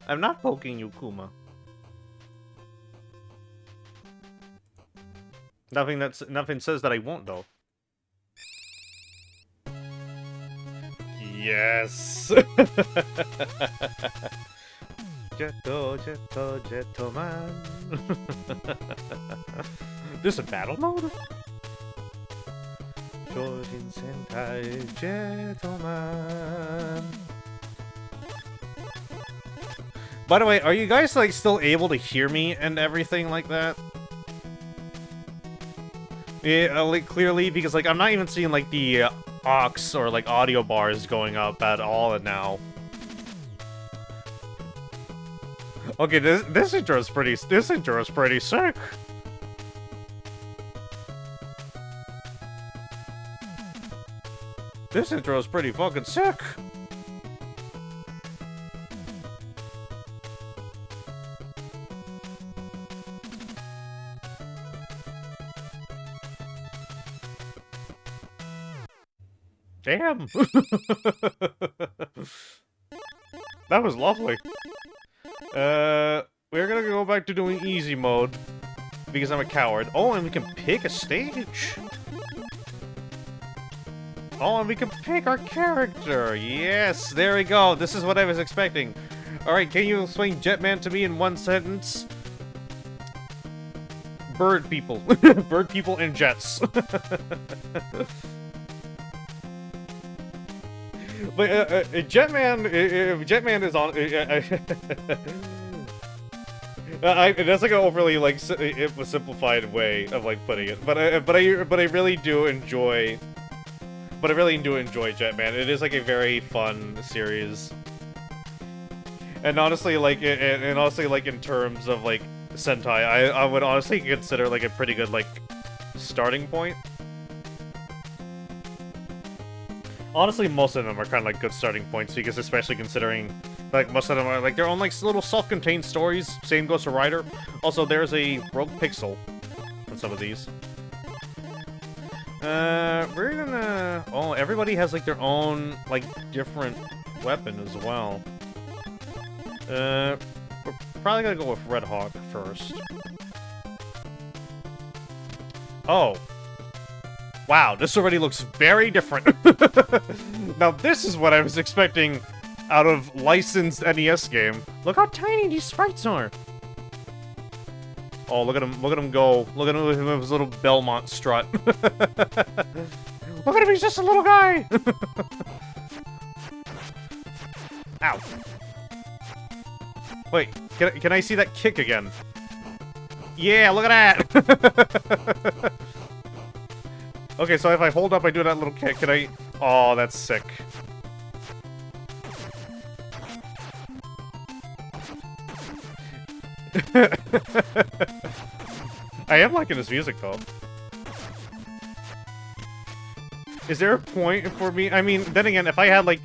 I'm not poking you, Kuma. Nothing says that I won't, though. Yes! Jetto man. This is battle mode? Jordan Sentai, gentleman. By the way, are you guys, like, still able to hear me and everything like that? Yeah, like, clearly, because, like, I'm not even seeing, like, the aux or, like, audio bars going up at all now. Okay, this intro is pretty sick. This intro is pretty fucking sick. Damn! That was lovely. We're gonna go back to doing easy mode. Because I'm a coward. Oh, and we can pick a stage! Oh, and we can pick our character! Yes! There we go! This is what I was expecting. Alright, can you explain Jetman to me in one sentence? Bird people. Bird people and jets. But Jetman is on. That's like an overly like simplified way of like putting it. But I really do enjoy. But I really do enjoy Jetman. It is like a very fun series. And honestly, like in terms of like Sentai, I would honestly consider like a pretty good like starting point. Honestly, most of them are kind of like good starting points, because especially considering, like, most of them are like their own like little self-contained stories. Same goes for Rider. Also, there's a rogue pixel on some of these. We're gonna... Oh, everybody has like their own like different weapon as well. We're probably gonna go with Red Hawk first. Oh. Wow, this already looks very different. Now this is what I was expecting out of licensed NES game. Look how tiny these sprites are. Oh, look at him go. Look at him with his little Belmont strut. Look at him, he's just a little guy. Ow. Wait, can I see that kick again? Yeah, look at that. Okay, so if I hold up, I do that little kick. Can I... Oh, that's sick. I am liking this music, though. Is there a point for me? I mean, then again, if I had, like...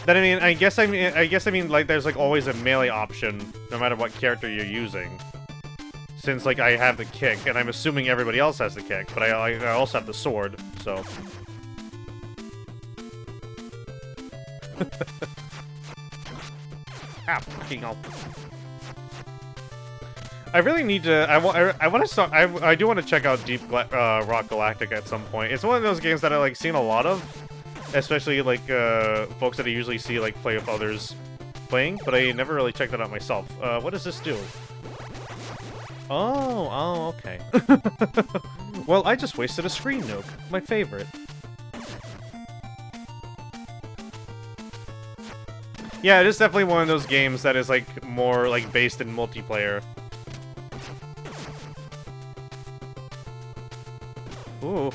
Then I mean, I guess I mean, like, there's, like, always a melee option, no matter what character you're using. Since, like, I have the kick, and I'm assuming everybody else has the kick, but I also have the sword, so... Ah, fucking hell. I really need to... I want to start... I do want to check out Deep Rock Galactic at some point. It's one of those games that I, like, seen a lot of. Especially, like, folks that I usually see, like, play with others playing, but I never really checked that out myself. What does this do? Oh, okay. Well, I just wasted a screen nuke. My favorite. Yeah, it is definitely one of those games that is, like, more, like, based in multiplayer. Ooh.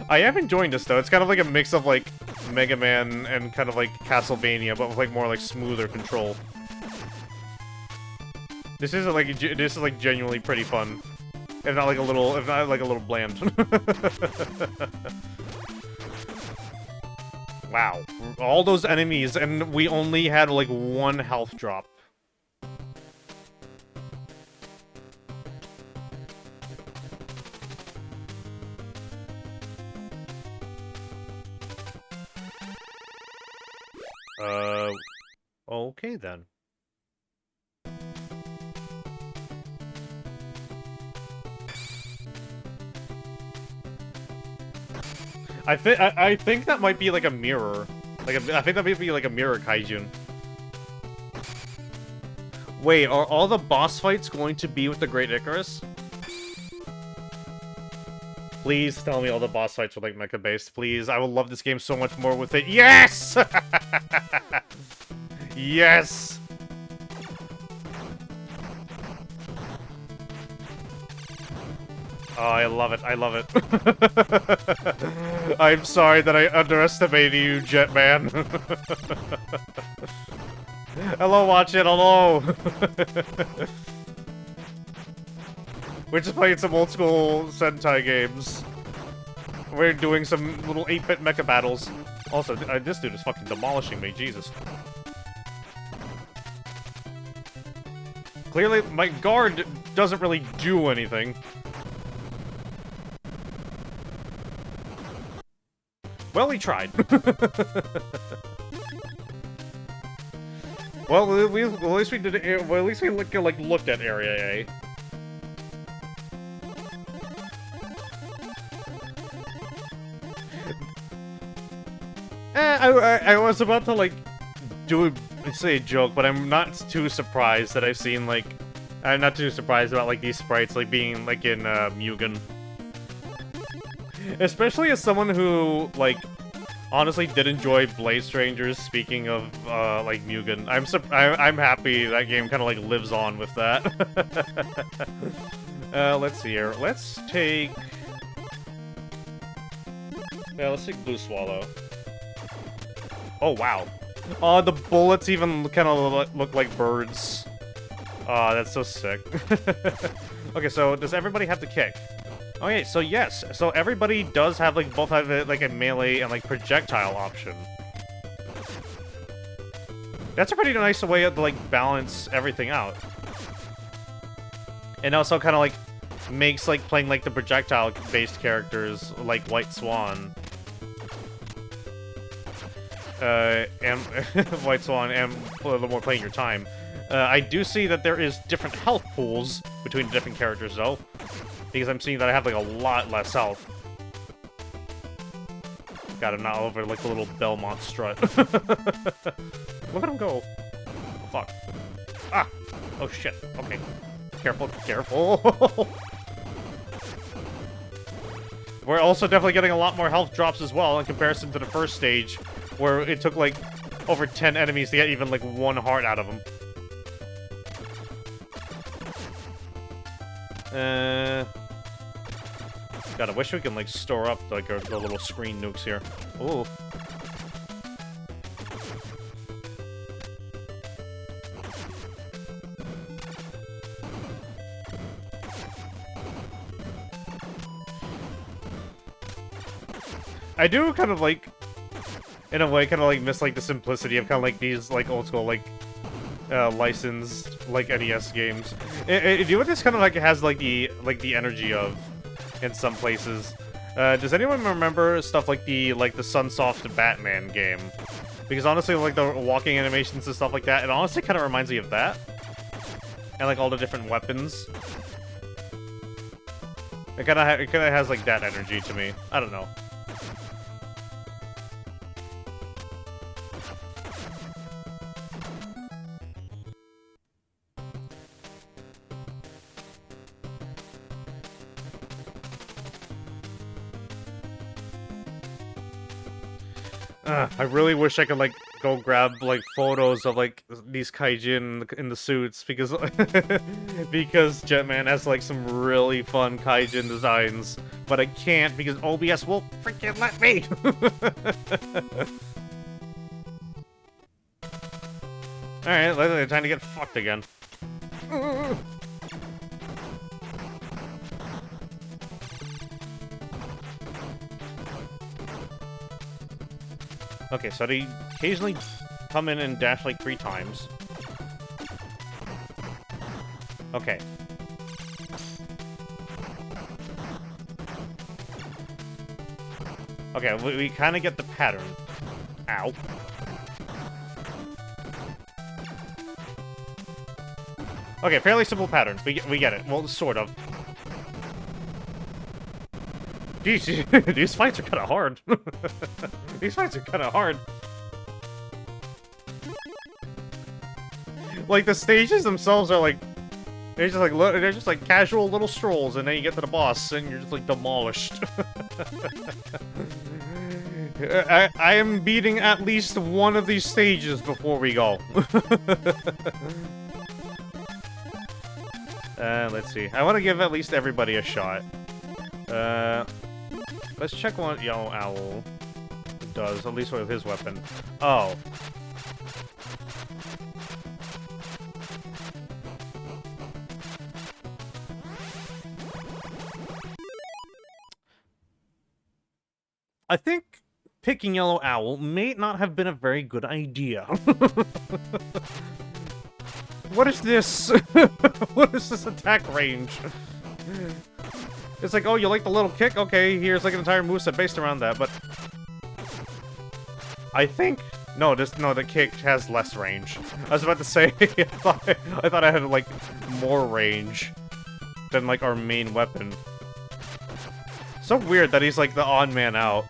I am enjoying this, though. It's kind of like a mix of, like, Mega Man and kind of like Castlevania, but with, like, more, like, smoother control. This is like genuinely pretty fun. If not like a little bland. Wow. All those enemies, and we only had, like, 1 health drop. Okay then. I think that might be like a mirror. I think that might be like a mirror kaijun. Wait, are all the boss fights going to be with the Great Icarus? Please tell me all the boss fights are like mecha based, please. I will love this game so much more with it. Yes! Yes! Oh, I love it. I love it. I'm sorry that I underestimated you, Jetman. Hello, watch it. Hello. We're just playing some old school Sentai games. We're doing some little 8-bit mecha battles. Also, this dude is fucking demolishing me. Jesus. Clearly, my guard doesn't really do anything. Well, we tried. Well, at least we did it. Well, at least we looked at Area A. I was about to say a joke, but I'm not too surprised that I've seen I'm not too surprised about these sprites being in Mugen. Especially as someone who, honestly did enjoy Blade Strangers, speaking of, Mugen. I'm happy that game kind of, lives on with that. Let's see here. Let's take Blue Swallow. Oh, wow. The bullets even kind of look like birds. That's so sick. Okay, so does everybody have the kick? Okay, so yes. So everybody does have, both have, a melee and, projectile option. That's a pretty nice way to, balance everything out. And also kind of, makes, playing, the projectile-based characters, like White Swan. And White Swan, and a little more playing your time. I do see that there is different health pools between the different characters, though. Because I'm seeing that I have, a lot less health. Got him now over, the little Belmont strut. Look at him go. Oh, fuck. Ah! Oh, shit. Okay. Careful, careful. We're also definitely getting a lot more health drops as well in comparison to the first stage, where it took, over 10 enemies to get even, 1 heart out of them. God, I wish we can, store up, the little screen nukes here. Ooh. I do kind of, in a way, kind of, miss, the simplicity of kind of, these, old school, licensed, NES games. You know what this kind of, has, the energy of in some places? Does anyone remember stuff like the Sunsoft Batman game? Because honestly, the walking animations and stuff like that, it honestly kind of reminds me of that. And, all the different weapons. It kind of has, that energy to me. I don't know. I really wish I could, like, go grab, like, photos of, like, these kaijin in the suits, because because Jetman has, like, some really fun kaijin designs, but I can't because OBS won't freaking let me! Alright, time to get fucked again. Okay, so they occasionally come in and dash like 3 times. Okay. Okay, we kind of get the pattern. Ow. Okay, fairly simple pattern. We get it. Well, sort of. Jeez, these fights are kind of hard. These fights are kind of hard. Like, the stages themselves are like... They're just like casual little strolls, and then you get to the boss, and you're just like demolished. I am beating at least one of these stages before we go. Let's see. I want to give at least everybody a shot. Let's check what Yellow Owl does, at least with his weapon. Oh. I think picking Yellow Owl may not have been a very good idea. What is this? What is this attack range? It's like, oh, you like the little kick? Okay, here's like an entire moveset based around that, but... I think... No, the kick has less range. I was about to say, I thought I had, like, more range than, like, our main weapon. So weird that he's, like, the odd man out.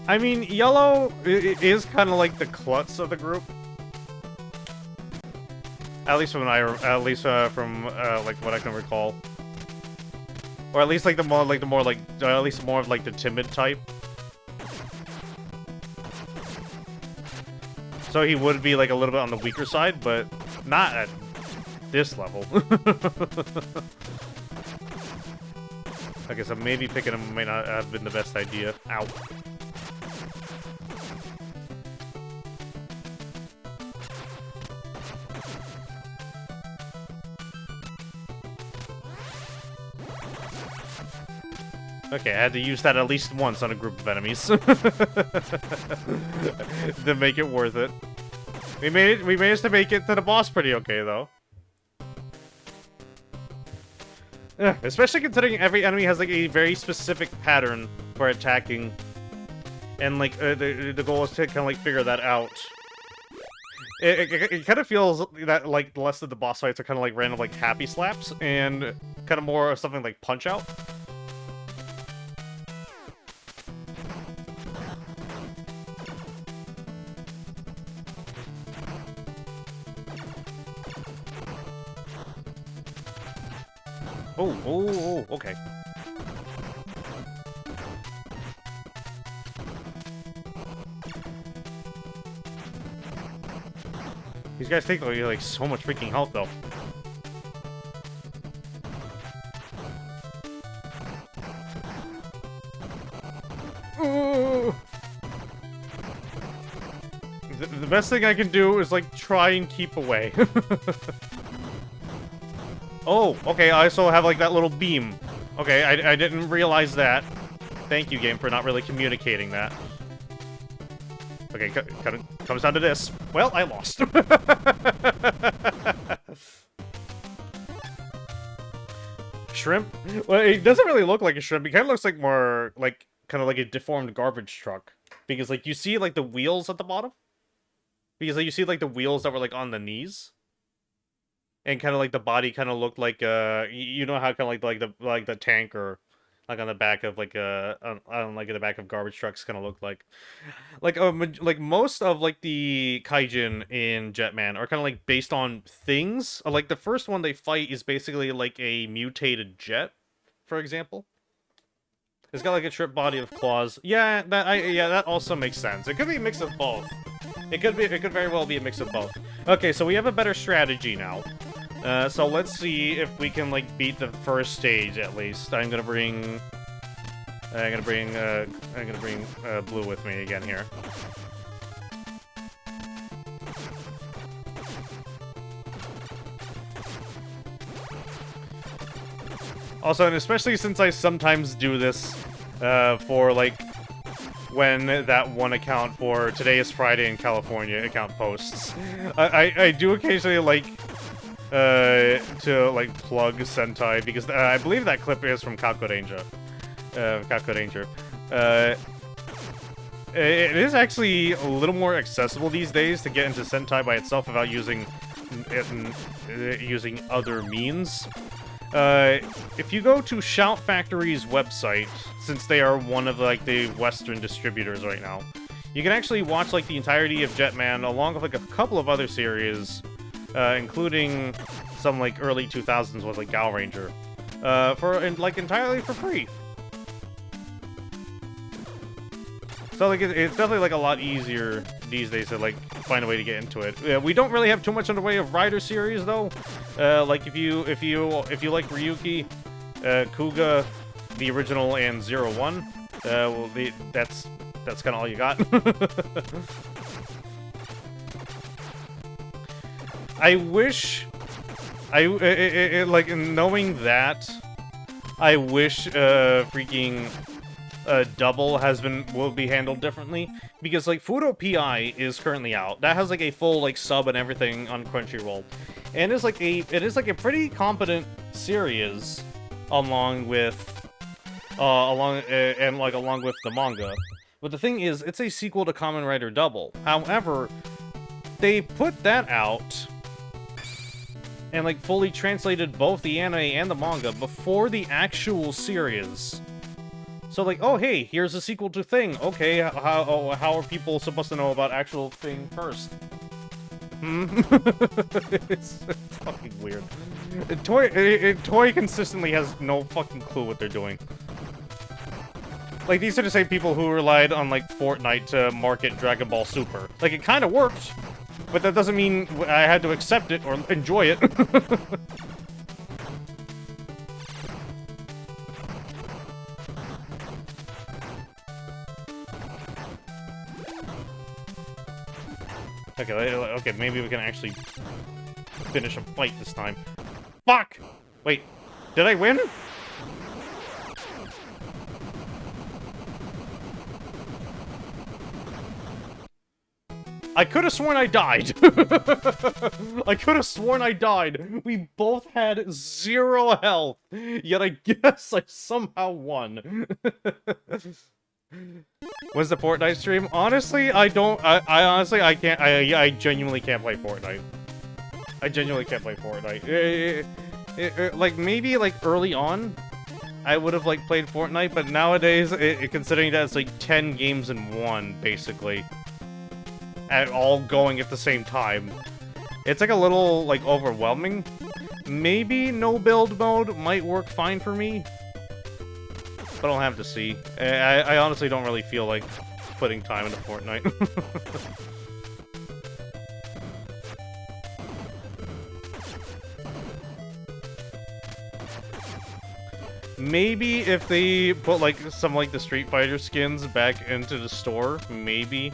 I mean, Yellow is kind of like the klutz of the group. At least from like what I can recall, or at least like at least more of like the timid type. So he would be like a little bit on the weaker side, but not at this level. Okay, so maybe picking him may not have been the best idea. Ow. Okay, I had to use that at least once on a group of enemies to make it worth it. We managed to make it to the boss pretty okay though. Especially considering every enemy has like a very specific pattern for attacking, and like the goal is to kind of like figure that out. It kind of feels that like the rest of the boss fights are kind of like random like happy slaps and kind of more something like Punch Out. Oh, okay. These guys take like so much freaking health though. The best thing I can do is like try and keep away. Oh, okay, I also have, like, that little beam. Okay, I didn't realize that. Thank you, game, for not really communicating that. Okay, comes down to this. Well, I lost. Shrimp? Well, it doesn't really look like a shrimp. It kind of looks like more, like, kind of like a deformed garbage truck. Because, like, you see, like, the wheels at the bottom? Because, like, you see, like, the wheels that were, like, on the knees? And kind of like the body kind of looked like you know how kind of like the tank or like on the back of like on like the back of garbage trucks kind of look like most of like the kaijin in Jetman are kind of like based on things. Like the first one they fight is basically like a mutated jet, for example. It's got like a trip body of claws. Yeah, that also makes sense. It could be a mix of both. It could very well be a mix of both. Okay, so we have a better strategy now. So let's see if we can like beat the first stage at least. I'm gonna bring blue with me again here. Also, and especially since I sometimes do this for like when that one account for Today is Friday in California account posts, I do occasionally like to like plug Sentai because I believe that clip is from Kako Danger. It is actually a little more accessible these days to get into Sentai by itself without using other means. If you go to Shout Factory's website, since they are one of like the Western distributors right now, you can actually watch like the entirety of Jetman along with like a couple of other series, including some like early 2000s with like Gal Ranger, entirely for free. So like it's definitely like a lot easier these days to like find a way to get into it. We don't really have too much in the way of Rider series though. Like if you like Ryuki, Kuga, the original, and 01, well that's kind of all you got. I wish like knowing that, I wish freaking Double will be handled differently, because like Fudo PI is currently out. That has like a full like sub and everything on Crunchyroll, and it is like a pretty competent series along with the manga. But the thing is, it's a sequel to Kamen Rider Double. However, they put that out and like fully translated both the anime and the manga before the actual series. So like, oh hey, here's a sequel to Thing. Okay, how are people supposed to know about actual Thing first? It's fucking weird. Toei consistently has no fucking clue what they're doing. Like, these are the same people who relied on like Fortnite to market Dragon Ball Super. Like, it kind of worked, but that doesn't mean I had to accept it or enjoy it. Okay, maybe we can actually finish a fight this time. Fuck! Wait, did I win? I could have sworn I died. I could have sworn I died. We both had 0 health, yet I guess I somehow won. When's the Fortnite stream? Honestly, I genuinely can't play Fortnite. I genuinely can't play Fortnite. Like, maybe, like, early on, I would have, like, played Fortnite, but nowadays, considering that it's, like, 10 games in one, basically, and all going at the same time, it's, like, a little, like, overwhelming. Maybe no build mode might work fine for me. But I'll have to see. I honestly don't really feel like putting time into Fortnite. Maybe if they put like some like the Street Fighter skins back into the store, maybe.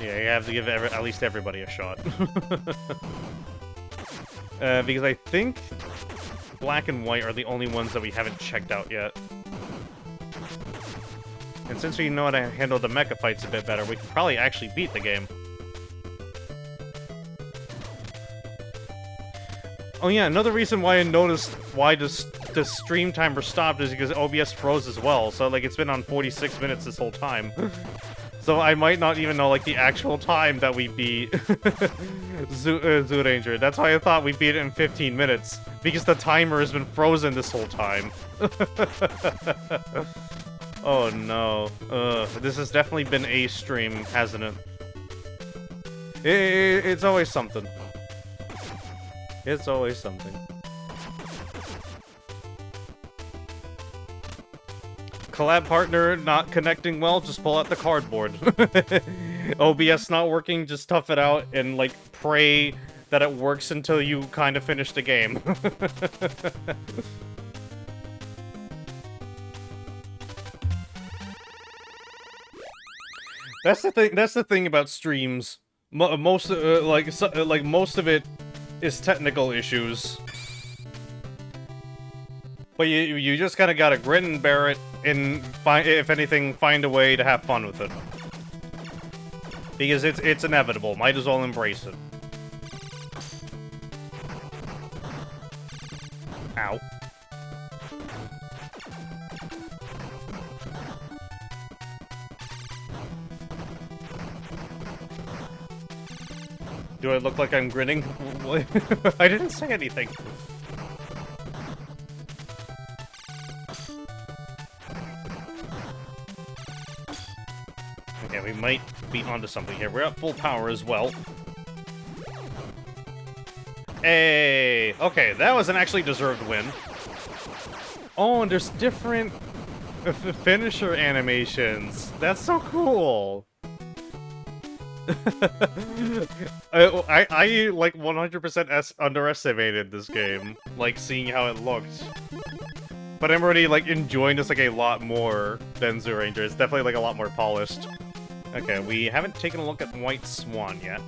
Yeah, you have to give at least everybody a shot. Because I think Black and White are the only ones that we haven't checked out yet. And since we know how to handle the mecha fights a bit better, we can probably actually beat the game. Oh yeah, another reason why I noticed why the stream timer stopped is because OBS froze as well, so like it's been on 46 minutes this whole time. So I might not even know, like, the actual time that we beat Zoo Ranger. That's why I thought we beat it in 15 minutes. Because the timer has been frozen this whole time. Oh no. This has definitely been a stream, hasn't it? It's always something. It's always something. Collab partner not connecting well, just pull out the cardboard. OBS not working, just tough it out and, like, pray that it works until you kind of finish the game. That's the thing about streams. Most most of it is technical issues. But you just kind of gotta grin and bear it, and if anything, find a way to have fun with it. Because it's inevitable. Might as well embrace it. Ow. Do I look like I'm grinning? I didn't say anything. Okay, we might be onto something here. We're at full power as well. Hey! Okay, that was an actually deserved win. Oh, and there's different finisher animations. That's so cool! I like 100% underestimated this game, like seeing how it looked. But I'm already like enjoying this like a lot more than Zoolander. It's definitely like a lot more polished. Okay, we haven't taken a look at White Swan yet.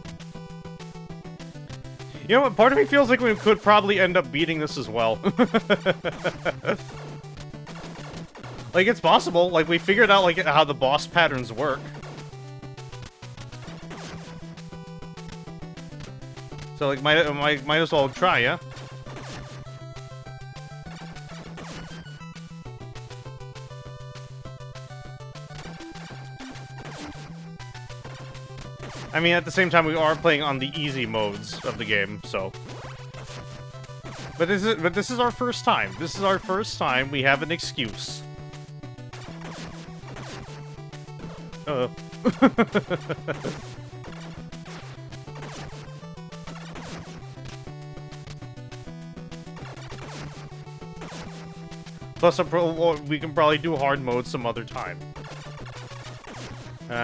You know what? Part of me feels like we could probably end up beating this as well. Like, it's possible. Like, we figured out like how the boss patterns work. So, like, might as well try, yeah? I mean, at the same time, we are playing on the easy modes of the game, so... But this is our first time. This is our first time. We have an excuse. Plus, we can probably do hard mode some other time.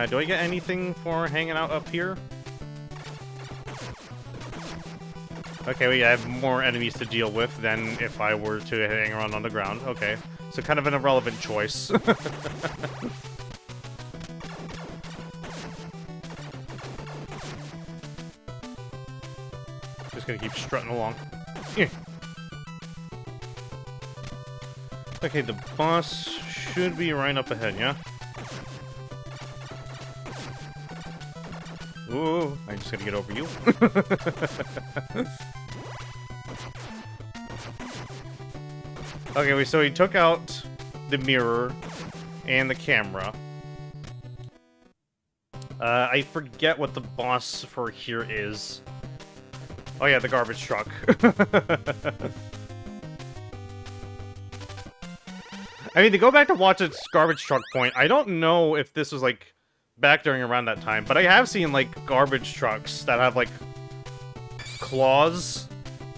Do I get anything for hanging out up here? Okay, we have more enemies to deal with than if I were to hang around on the ground. Okay, so kind of an irrelevant choice. Just gonna keep strutting along. Okay, the boss should be right up ahead, yeah? Ooh, I'm just gonna get over you. Okay, so he took out the mirror and the camera. I forget what the boss for here is. Oh yeah, the garbage truck. I mean, to go back to watch its garbage truck point, I don't know if this was, like, back during around that time, but I have seen, like, garbage trucks that have, like, claws,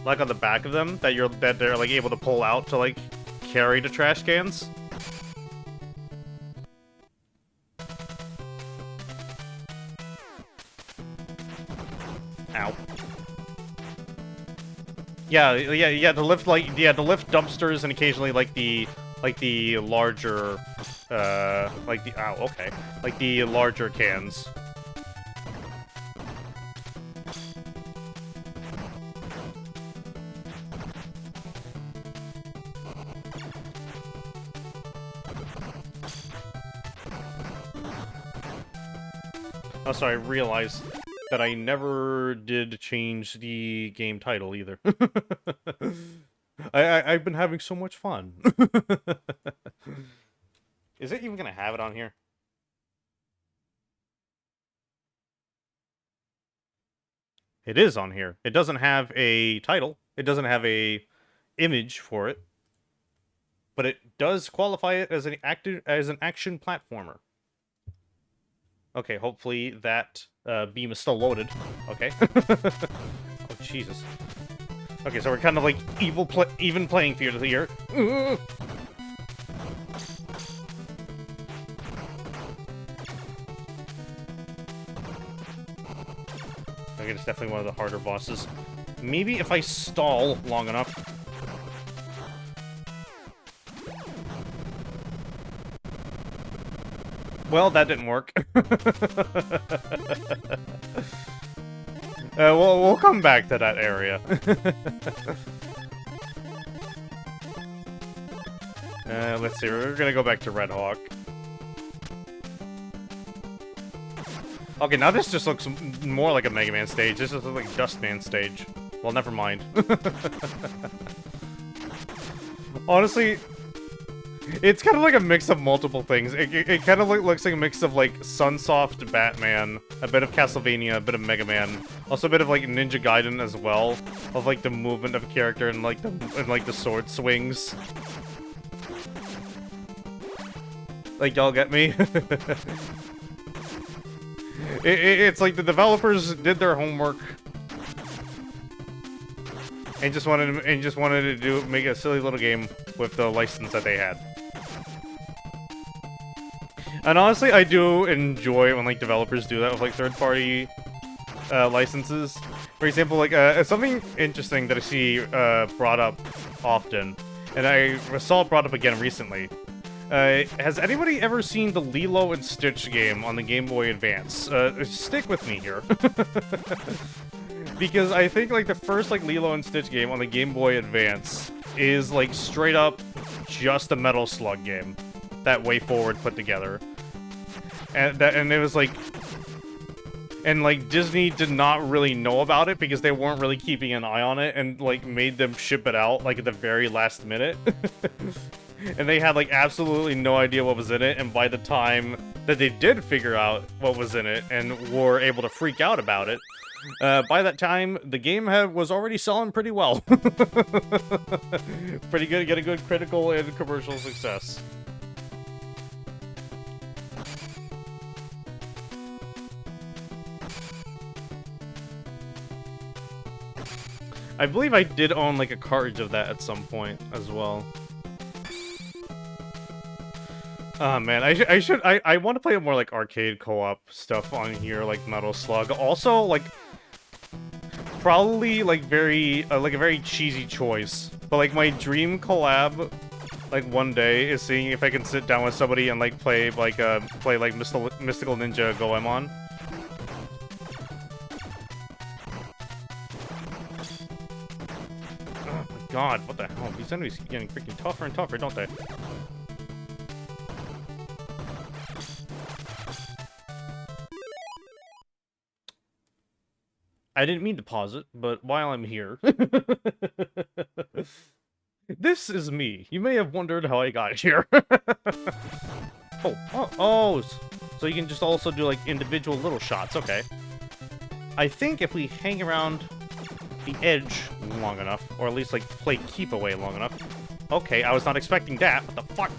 like, on the back of them that they're, like, able to pull out to, like, carry the trash cans. Ow. Yeah, to lift, like, to lift dumpsters and occasionally, like the larger, ow, okay. Like the larger cans. Oh, sorry, I realized that I never did change the game title either. I've been having so much fun. Is it even gonna have it on here? It is on here. It doesn't have a title. It doesn't have a image for it. but it does qualify it as an action platformer. Okay, hopefully that beam is still loaded. Okay. Oh, Jesus. Okay, so we're kind of like even playing field here. Okay, it's definitely one of the harder bosses. Maybe if I stall long enough. Well, that didn't work. We'll come back to that area. Let's see, we're gonna go back to Red Hawk. Okay, now this just looks more like a Mega Man stage. This is like a Dustman stage. Well, never mind. Honestly, it's kind of like a mix of multiple things. It kind of looks like a mix of like Sunsoft Batman, a bit of Castlevania, a bit of Mega Man, also a bit of like Ninja Gaiden as well, of like the movement of a character and like the sword swings. Like, y'all get me? It's like the developers did their homework and just wanted to make a silly little game with the license that they had. And honestly, I do enjoy when like developers do that with like third-party licenses. For example, like something interesting that I see brought up often, and I saw it brought up again recently. Has anybody ever seen the Lilo and Stitch game on the Game Boy Advance? Stick with me here. Because I think, like, the first, like, Lilo and Stitch game on the Game Boy Advance is, like, straight up just a Metal Slug game that Way Forward put together. And it was, like... And, like, Disney did not really know about it because they weren't really keeping an eye on it and, like, made them ship it out, like, at the very last minute. And they had, like, absolutely no idea what was in it, and by the time that they did figure out what was in it and were able to freak out about it, by that time, the game was already selling pretty well. Pretty good, get a good critical and commercial success. I believe I did own, like, a cartridge of that at some point as well. Oh man, I want to play more like arcade co-op stuff on here, like Metal Slug. Also, like, probably like like a very cheesy choice, but like my dream collab, like one day, is seeing if I can sit down with somebody and like play like Mystical Ninja Goemon. Oh my god, what the hell? These enemies keep getting freaking tougher and tougher, don't they? I didn't mean to pause it, but while I'm here... This is me. You may have wondered how I got here. Oh, so you can just also do, like, individual little shots. Okay. I think if we hang around the edge long enough, or at least, like, play keep away long enough... Okay, I was not expecting that. What the fuck?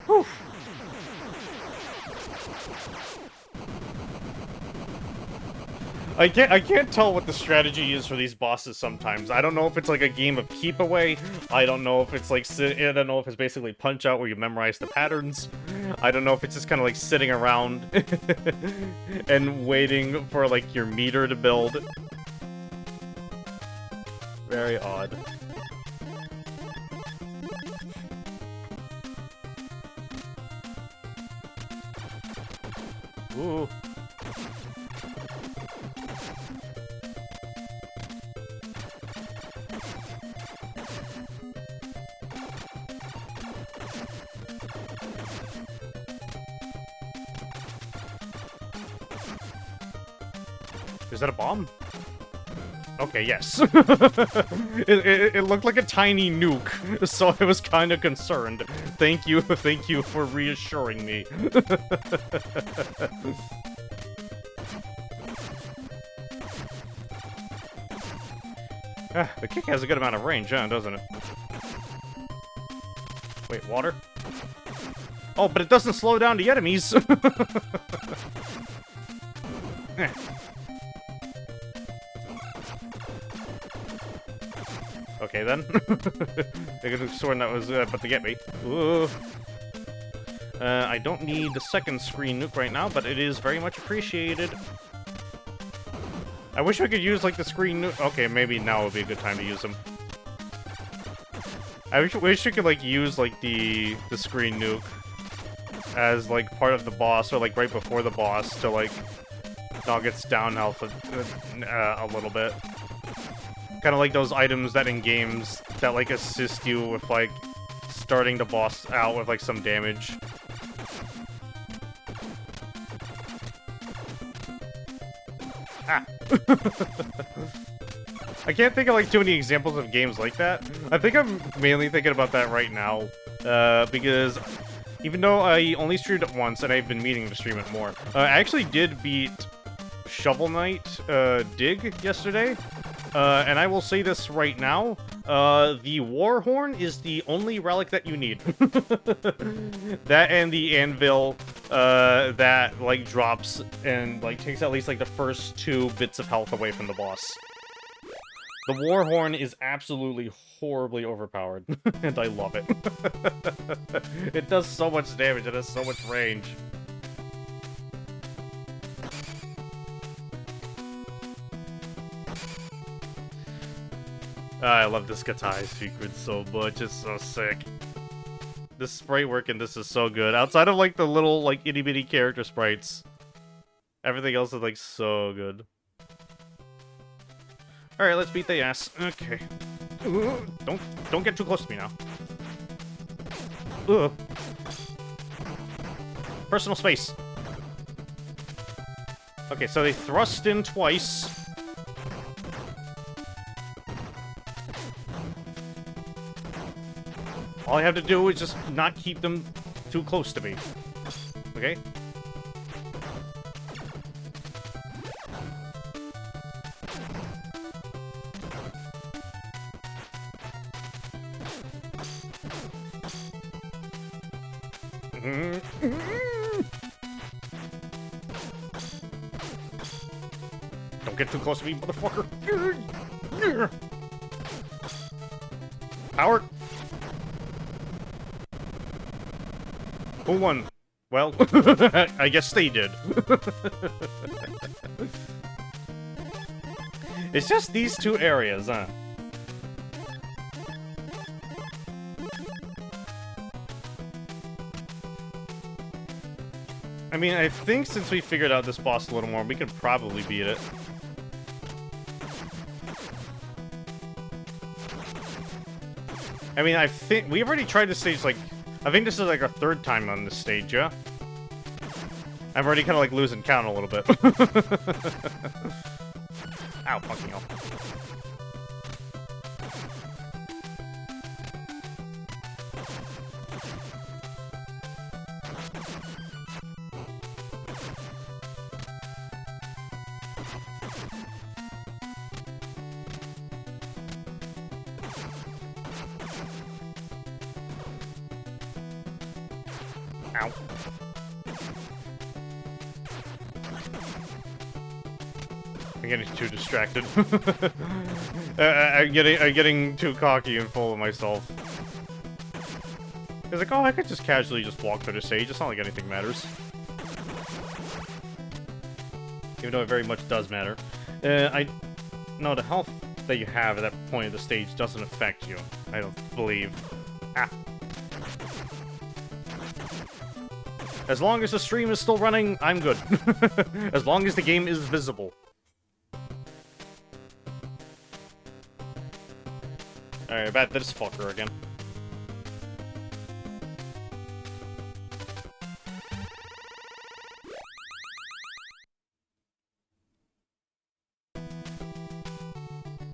Whew. I can't tell what the strategy is for these bosses sometimes. I don't know if it's like a game of keep away. I don't know if it's like I don't know if it's basically punch out where you memorize the patterns. I don't know if it's just kind of like sitting around and waiting for like your meter to build. Very odd. Ooh. Is that a bomb? Okay, yes. it looked like a tiny nuke, so I was kind of concerned. Thank you for reassuring me. The kick has a good amount of range, huh, doesn't it? Wait, water? Oh, but it doesn't slow down the enemies! Okay, then. They could have sworn that was about to get me. Ooh. I don't need the second screen nuke right now, but it is very much appreciated. I wish I could use, like, the screen nuke. Okay, maybe now would be a good time to use them. I wish you could, like, use, like, the screen nuke as, like, part of the boss, or, like, right before the boss to, like, knock its down health a little bit. Kind of like those items that in games that, like, assist you with, like, starting the boss out with, like, some damage. Ah! I can't think of, like, too many examples of games like that. I think I'm mainly thinking about that right now, because even though I only streamed it once and I've been meaning to stream it more, I actually did beat Shovel Knight Dig yesterday. And I will say this right now, the War Horn is the only relic that you need. That and the Anvil, that, like, drops and, like, takes at least, like, the first 2 bits of health away from the boss. The War Horn is absolutely horribly overpowered, and I love it. It does so much damage, it has so much range. I love this Katai secret so much, it's so sick. The sprite work in this is so good. Outside of, like, the little, like, itty-bitty character sprites, everything else is, like, so good. Alright, let's beat the ass. Okay. Don't get too close to me now. Ugh. Personal space. Okay, so they thrust in twice. All I have to do is just not keep them too close to me. Okay? Don't get too close to me, motherfucker. Power. Who won? Well, I guess they did. It's just these 2 areas, huh? I mean, I think since we figured out this boss a little more, we could probably beat it. I mean, I think we've already tried this stage, like, I think this is, like, our 3rd time on this stage, yeah? I'm already kind of, like, losing count a little bit. Ow, fucking hell. Ow. I'm getting too distracted. I'm getting too cocky and full of myself. It's like, oh, I could just casually just walk through the stage. It's not like anything matters. Even though it very much does matter. No, the health that you have at that point of the stage doesn't affect you. I don't believe. Ah. As long as the stream is still running, I'm good. As long as the game is visible. Alright, back to this fucker again.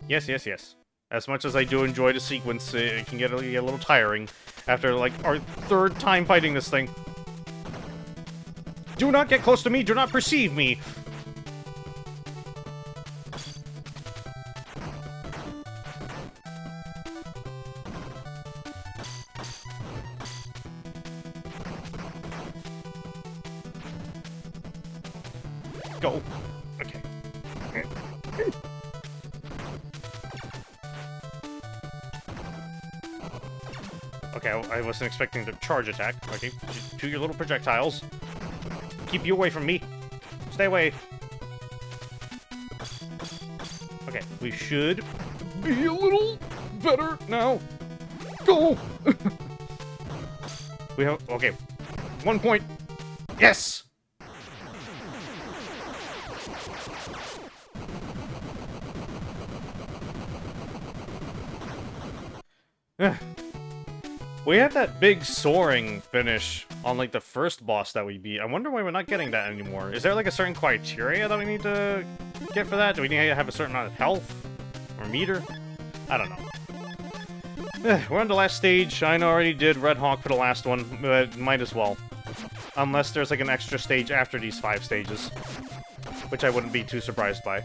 Yes, yes, yes. As much as I do enjoy the sequence, it can get a little tiring after, like, our 3rd time fighting this thing. Do not get close to me! Do not perceive me! Go. Okay. Okay, I wasn't expecting the charge attack. Okay, shoot your little projectiles. Keep you away from me. Stay away. Okay, we should be a little better now. Go! We have... Okay. 1 point. Yes! We had that big soaring finish on, like, the first boss that we beat. I wonder why we're not getting that anymore. Is there, like, a certain criteria that we need to get for that? Do we need to have a certain amount of health? Or meter? I don't know. We're on the last stage. I already did Red Hawk for the last one, but might as well. Unless there's, like, an extra stage after these 5 stages. Which I wouldn't be too surprised by.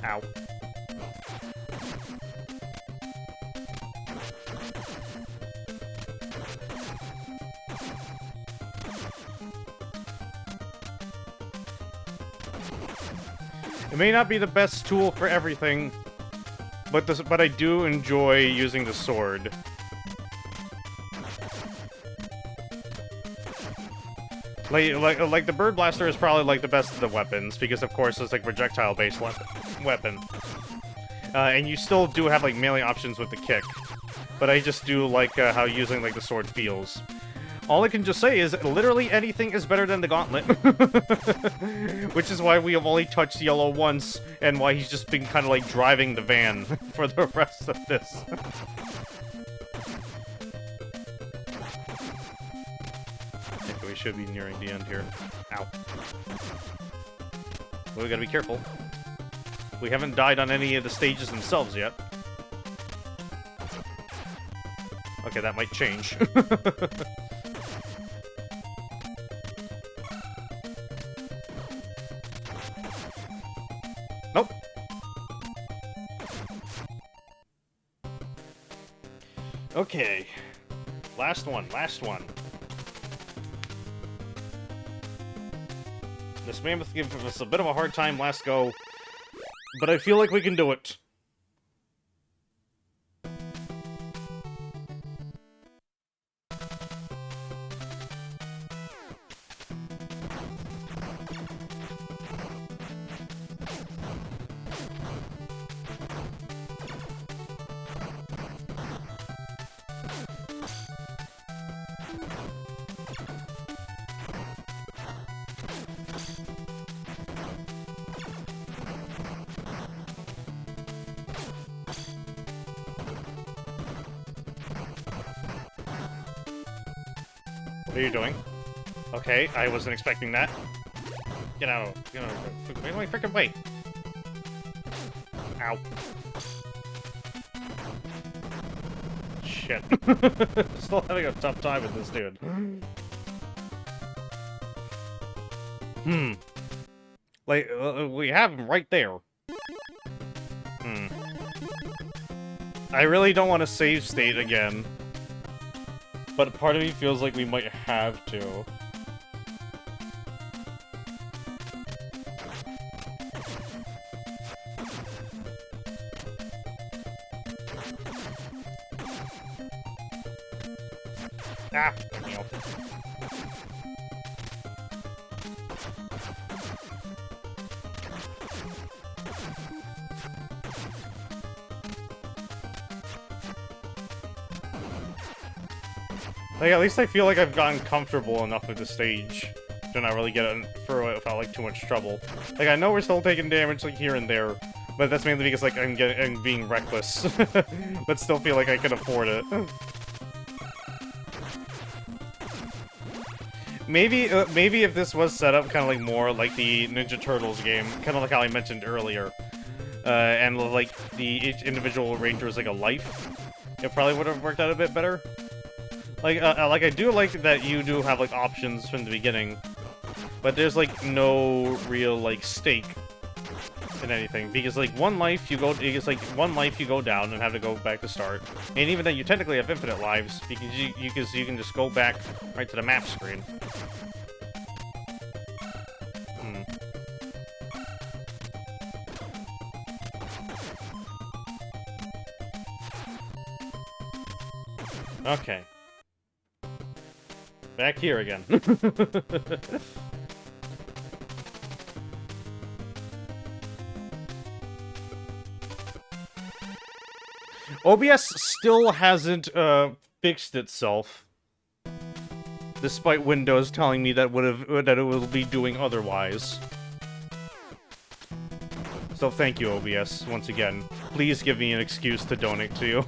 Ow. It may not be the best tool for everything, but I do enjoy using the sword. Like the Bird Blaster is probably like the best of the weapons because of course it's like projectile-based weapon. And you still do have like melee options with the kick, but I just do like how using like the sword feels. All I can just say is literally anything is better than the gauntlet. Which is why we have only touched Yellow once, and why he's just been kind of like driving the van for the rest of this. Okay, we should be nearing the end here. Ow. Well, we gotta be careful. We haven't died on any of the stages themselves yet. Okay, that might change. Nope. Okay. Last one, last one. This mammoth gave us a bit of a hard time last go, but I feel like we can do it. What are you doing? Okay, I wasn't expecting that. Get out. Get out. Wait, wait, frickin' wait. Ow. Shit. Still having a tough time with this dude. Like, we have him right there. I really don't want to save state again. But part of me feels like we might have to. Ah! No. Like, at least I feel like I've gotten comfortable enough with the stage to not really get through it without, like, too much trouble. Like, I know we're still taking damage, like, here and there, but that's mainly because, like, I'm being reckless. But still feel like I can afford it. Maybe if this was set up kind of like more like the Ninja Turtles game, kind of like how I mentioned earlier, and like each individual ranger was like a life, it probably would have worked out a bit better. Like I do like that you do have like options from the beginning, but there's like no real like stake in anything because like one life you go down and have to go back to start, and even then you technically have infinite lives because you can just go back right to the map screen. Okay. Back here again. OBS still hasn't fixed itself, despite Windows telling me that it will be doing otherwise. So thank you, OBS, once again. Please give me an excuse to donate to you.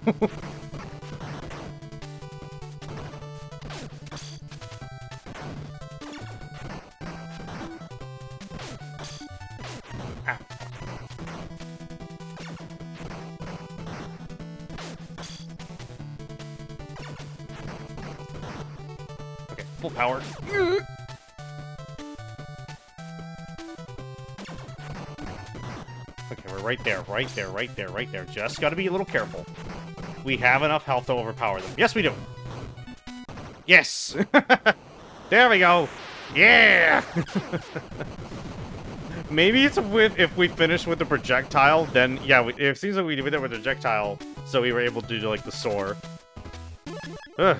Full power. Okay, we're right there, right there, right there, right there. Just gotta be a little careful. We have enough health to overpower them. Yes, we do. Yes! There we go! Yeah! Maybe it's if we finish with the projectile, then, yeah, it seems like we did it with the projectile, so we were able to do, like, the soar. Ugh.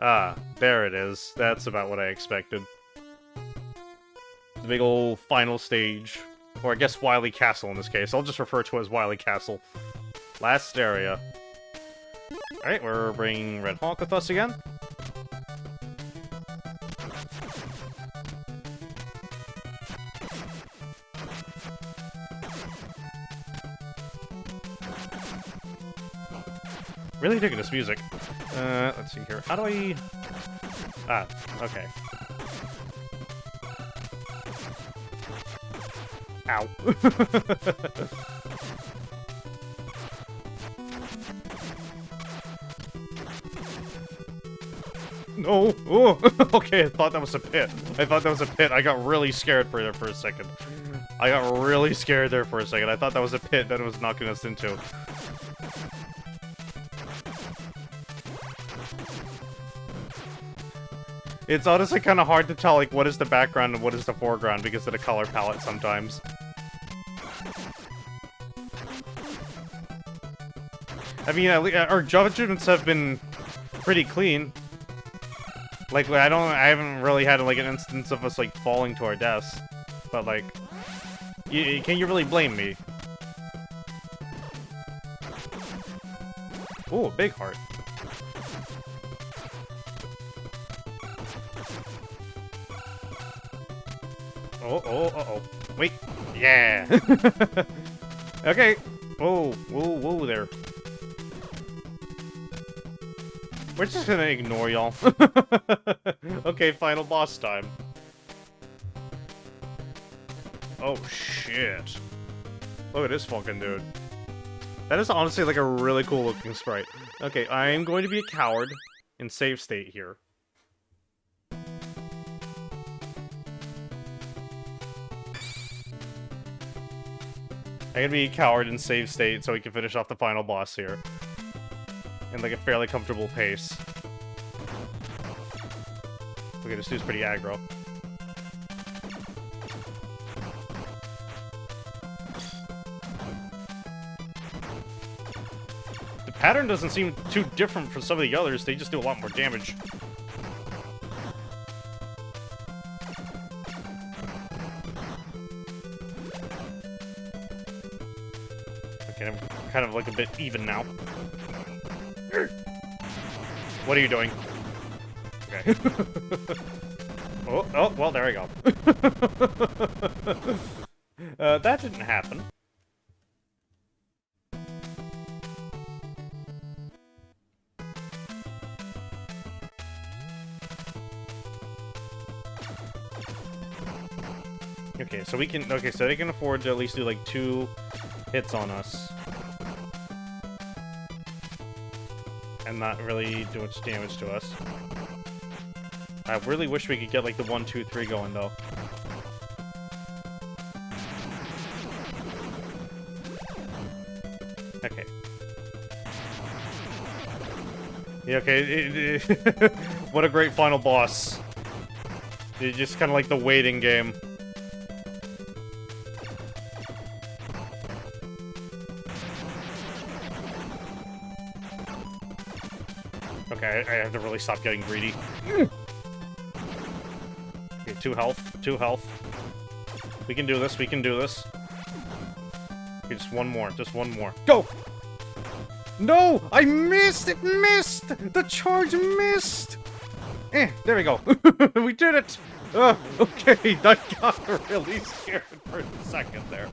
Ah, there it is. That's about what I expected. The big old final stage. Or I guess Wily Castle in this case. I'll just refer to it as Wily Castle. Last area. Alright, we're bringing Red Hawk with us again. Really digging this music. Let's see here. How do I... Ah, okay. Ow. No! Oh! Okay, I thought that was a pit. I thought that was a pit. I got really scared for there for a second. I got really scared there for a second. I thought that was a pit that it was knocking us into. It's honestly kind of hard to tell, like, what is the background and what is the foreground because of the color palette sometimes. I mean, our judgments have been pretty clean. Like, I haven't really had, like, an instance of us, like, falling to our deaths. But, like, can you really blame me? Ooh, a big heart. Uh-oh. Wait. Yeah. Okay. Whoa there. We're just gonna ignore y'all. Okay, final boss time. Oh, shit. Look at this fucking dude. That is honestly like a really cool looking sprite. Okay, I am going to be a coward in save state here. I'm gonna be a coward in save state so we can finish off the final boss here. In like a fairly comfortable pace. Okay, this dude's pretty aggro. The pattern doesn't seem too different from some of the others, they just do a lot more damage. Okay, I'm kind of like a bit even now. What are you doing? Okay. Oh, well, there we go. That didn't happen. Okay, so we can... Okay, so they can afford to at least do, like, 2 hits on us. And not really do much damage to us. I really wish we could get, like, the 1, 2, 3 going, though. Okay. Yeah, okay. What a great final boss. It's just kind of like the waiting game. I have to really stop getting greedy. Okay, 2 health, 2 health. We can do this, we can do this. Okay, just one more, Go! No! I missed! It missed! The charge missed! There we go. We did it! Okay, I got really scared for a second there.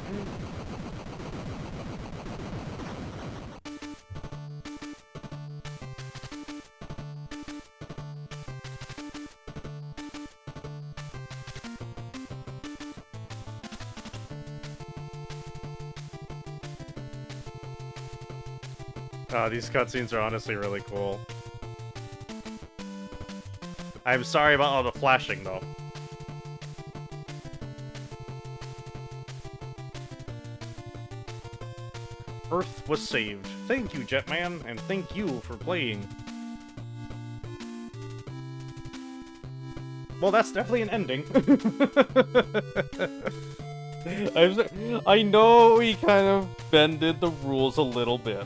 These cutscenes are honestly really cool. I'm sorry about all the flashing, though. Earth was saved. Thank you, Jetman, and thank you for playing. Well, that's definitely an ending. I know we kind of bended the rules a little bit.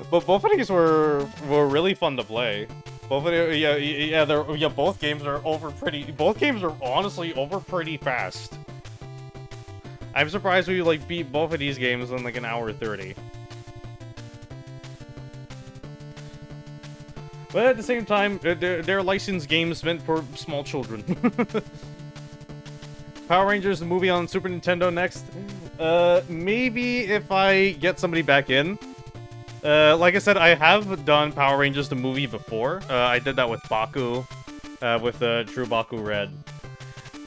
But both of these were really fun to play. Both of the, both games are both games are honestly over pretty fast. I'm surprised we like beat both of these games in like an hour 30. But at the same time, they're licensed games meant for small children. Power Rangers, the movie on Super Nintendo next. Maybe if I get somebody back in. Like I said, I have done Power Rangers the movie before. I did that with Baku, with True Baku Red.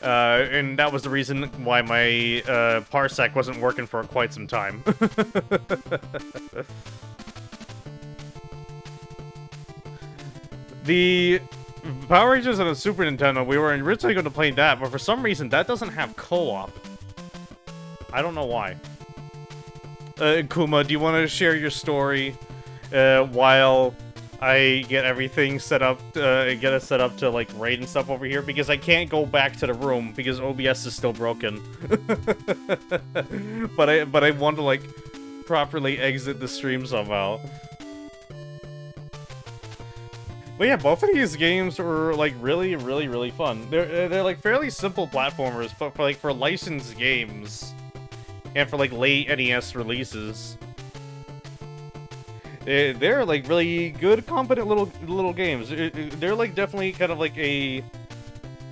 And that was the reason why my Parsec wasn't working for quite some time. The Power Rangers on the Super Nintendo, we were originally going to play that, but for some reason that doesn't have co-op. I don't know why. Kuma, do you want to share your story while I get everything set up, get it set up to like raid and stuff over here? Because I can't go back to the room because OBS is still broken. but I want to like properly exit the stream somehow. But yeah, both of these games were like really fun. They're like fairly simple platformers, but for licensed games and for like late NES releases, they're like really good, competent little games. They're like definitely kind of like a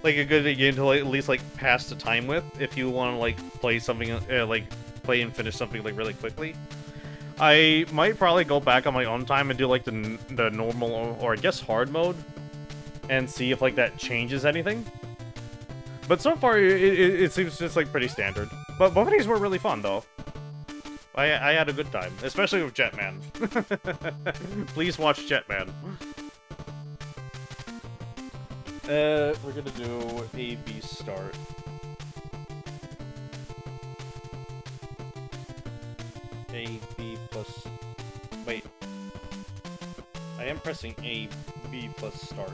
good game to like, at least like pass the time with if you want to like play something like play and finish something like really quickly. I might probably go back on my own time and do like the normal or I guess hard mode and see if like that changes anything. But so far it seems just like pretty standard. But both of these were really fun though. I had a good time, especially with Jetman. Please watch Jetman. We're gonna do A-B start. A, B plus... Wait. I am pressing A, B plus start.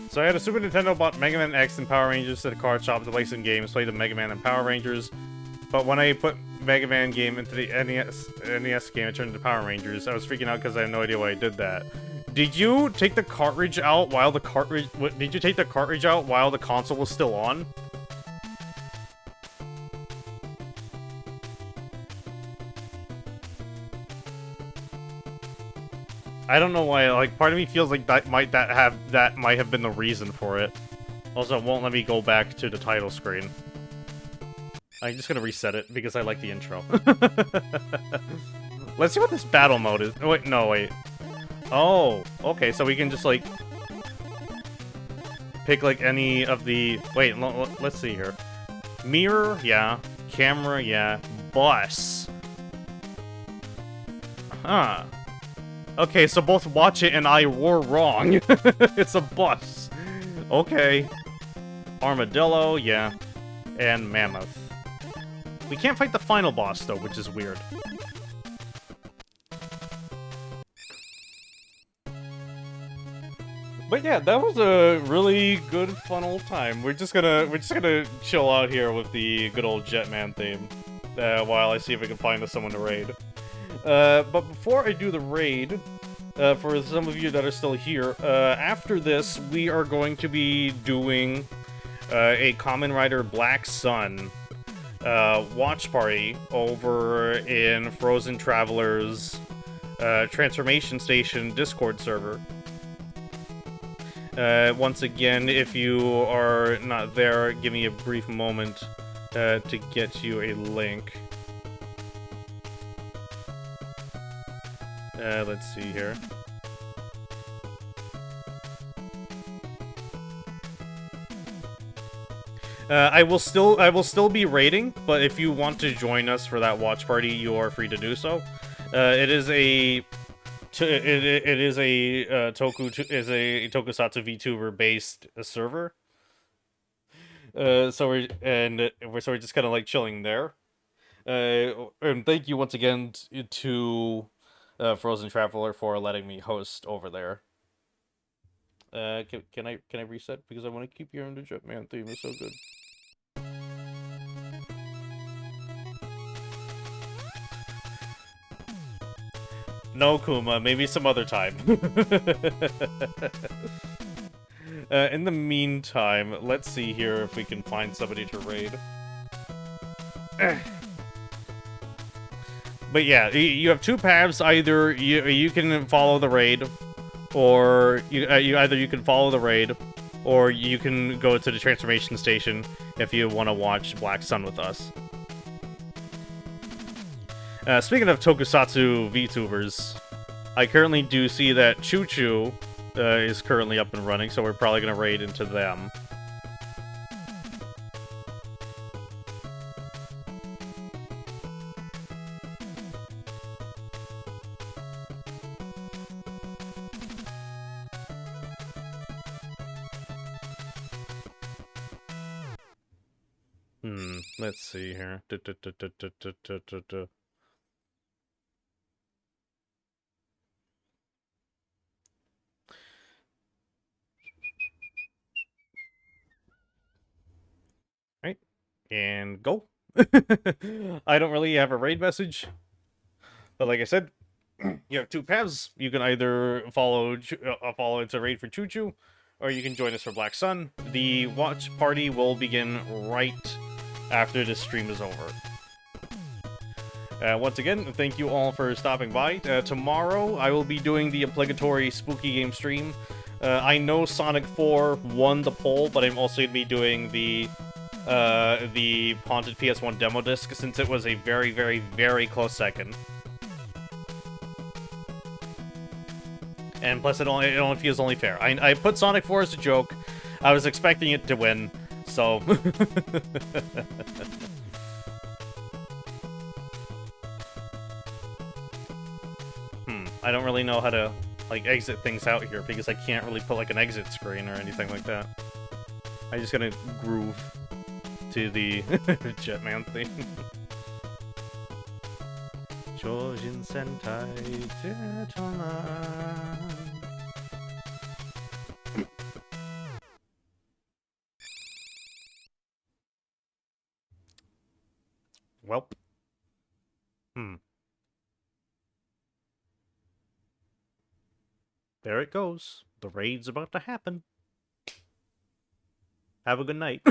So I had a Super Nintendo, bought Mega Man X and Power Rangers at a card shop to play some games, played the Mega Man and Power Rangers. But when I put Mega Man game into the NES game, it turned into Power Rangers. I was freaking out because I had no idea why I did that. Did you take the cartridge out while the cartridge... Did you take the cartridge out while the console was still on? I don't know why, like, part of me feels like that might have been the reason for it. Also, it won't let me go back to the title screen. I'm just gonna reset it because I like the intro. Let's see what this battle mode is. Oh, wait, no, wait. Oh, okay, so we can just, like, pick, like, any of the... Wait, let's see here. Mirror, yeah. Camera, yeah. Bus. Huh. Okay, so both Watch It and I were wrong. It's a bus. Okay. Armadillo, yeah. And Mammoth. We can't fight the final boss, though, which is weird. But yeah, that was a really good, fun old time. We're just gonna chill out here with the good old Jetman theme. while I see if I can find someone to raid. But before I do the raid, for some of you that are still here, after this, we are going to be doing a Kamen Rider Black Sun watch party over in Frozen Traveler's Transformation Station Discord server. Once again, if you are not there, give me a brief moment to get you a link. Let's see here. I will still be raiding, but if you want to join us for that watch party, you are free to do so. It is a tokusatsu VTuber based server. So we're just kind of like chilling there. And thank you once again to Frozen Traveler for letting me host over there. Can I reset because I want to keep hearing the Jetman theme? It's so good. No, Kuma, maybe some other time. In the meantime, let's see here if we can find somebody to raid. But yeah, you have two paths. Either you can follow the raid, or you can follow the raid, or you can go to the transformation station if you want to watch Black Sun with us. Speaking of tokusatsu VTubers, I currently do see that Choo Choo is currently up and running, so we're probably going to raid into them. Let's see here. Right, and go. I don't really have a raid message, but like I said, you have two paths. You can either follow into raid for Choo Choo, or you can join us for Black Sun. The watch party will begin right after this stream is over. Once again, thank you all for stopping by. Tomorrow, I will be doing the obligatory spooky game stream. I know Sonic 4 won the poll, but I'm also going to be doing the Haunted PS1 demo disc, since it was a very, very, very close second. And plus, it only feels only fair. I put Sonic 4 as a joke. I was expecting it to win, so... I don't really know how to, like, exit things out here, because I can't really put, like, an exit screen or anything like that. I just gotta groove to the Jetman theme. Chojin Sentai Jetman. Welp. There it goes. The raid's about to happen. Have a good night.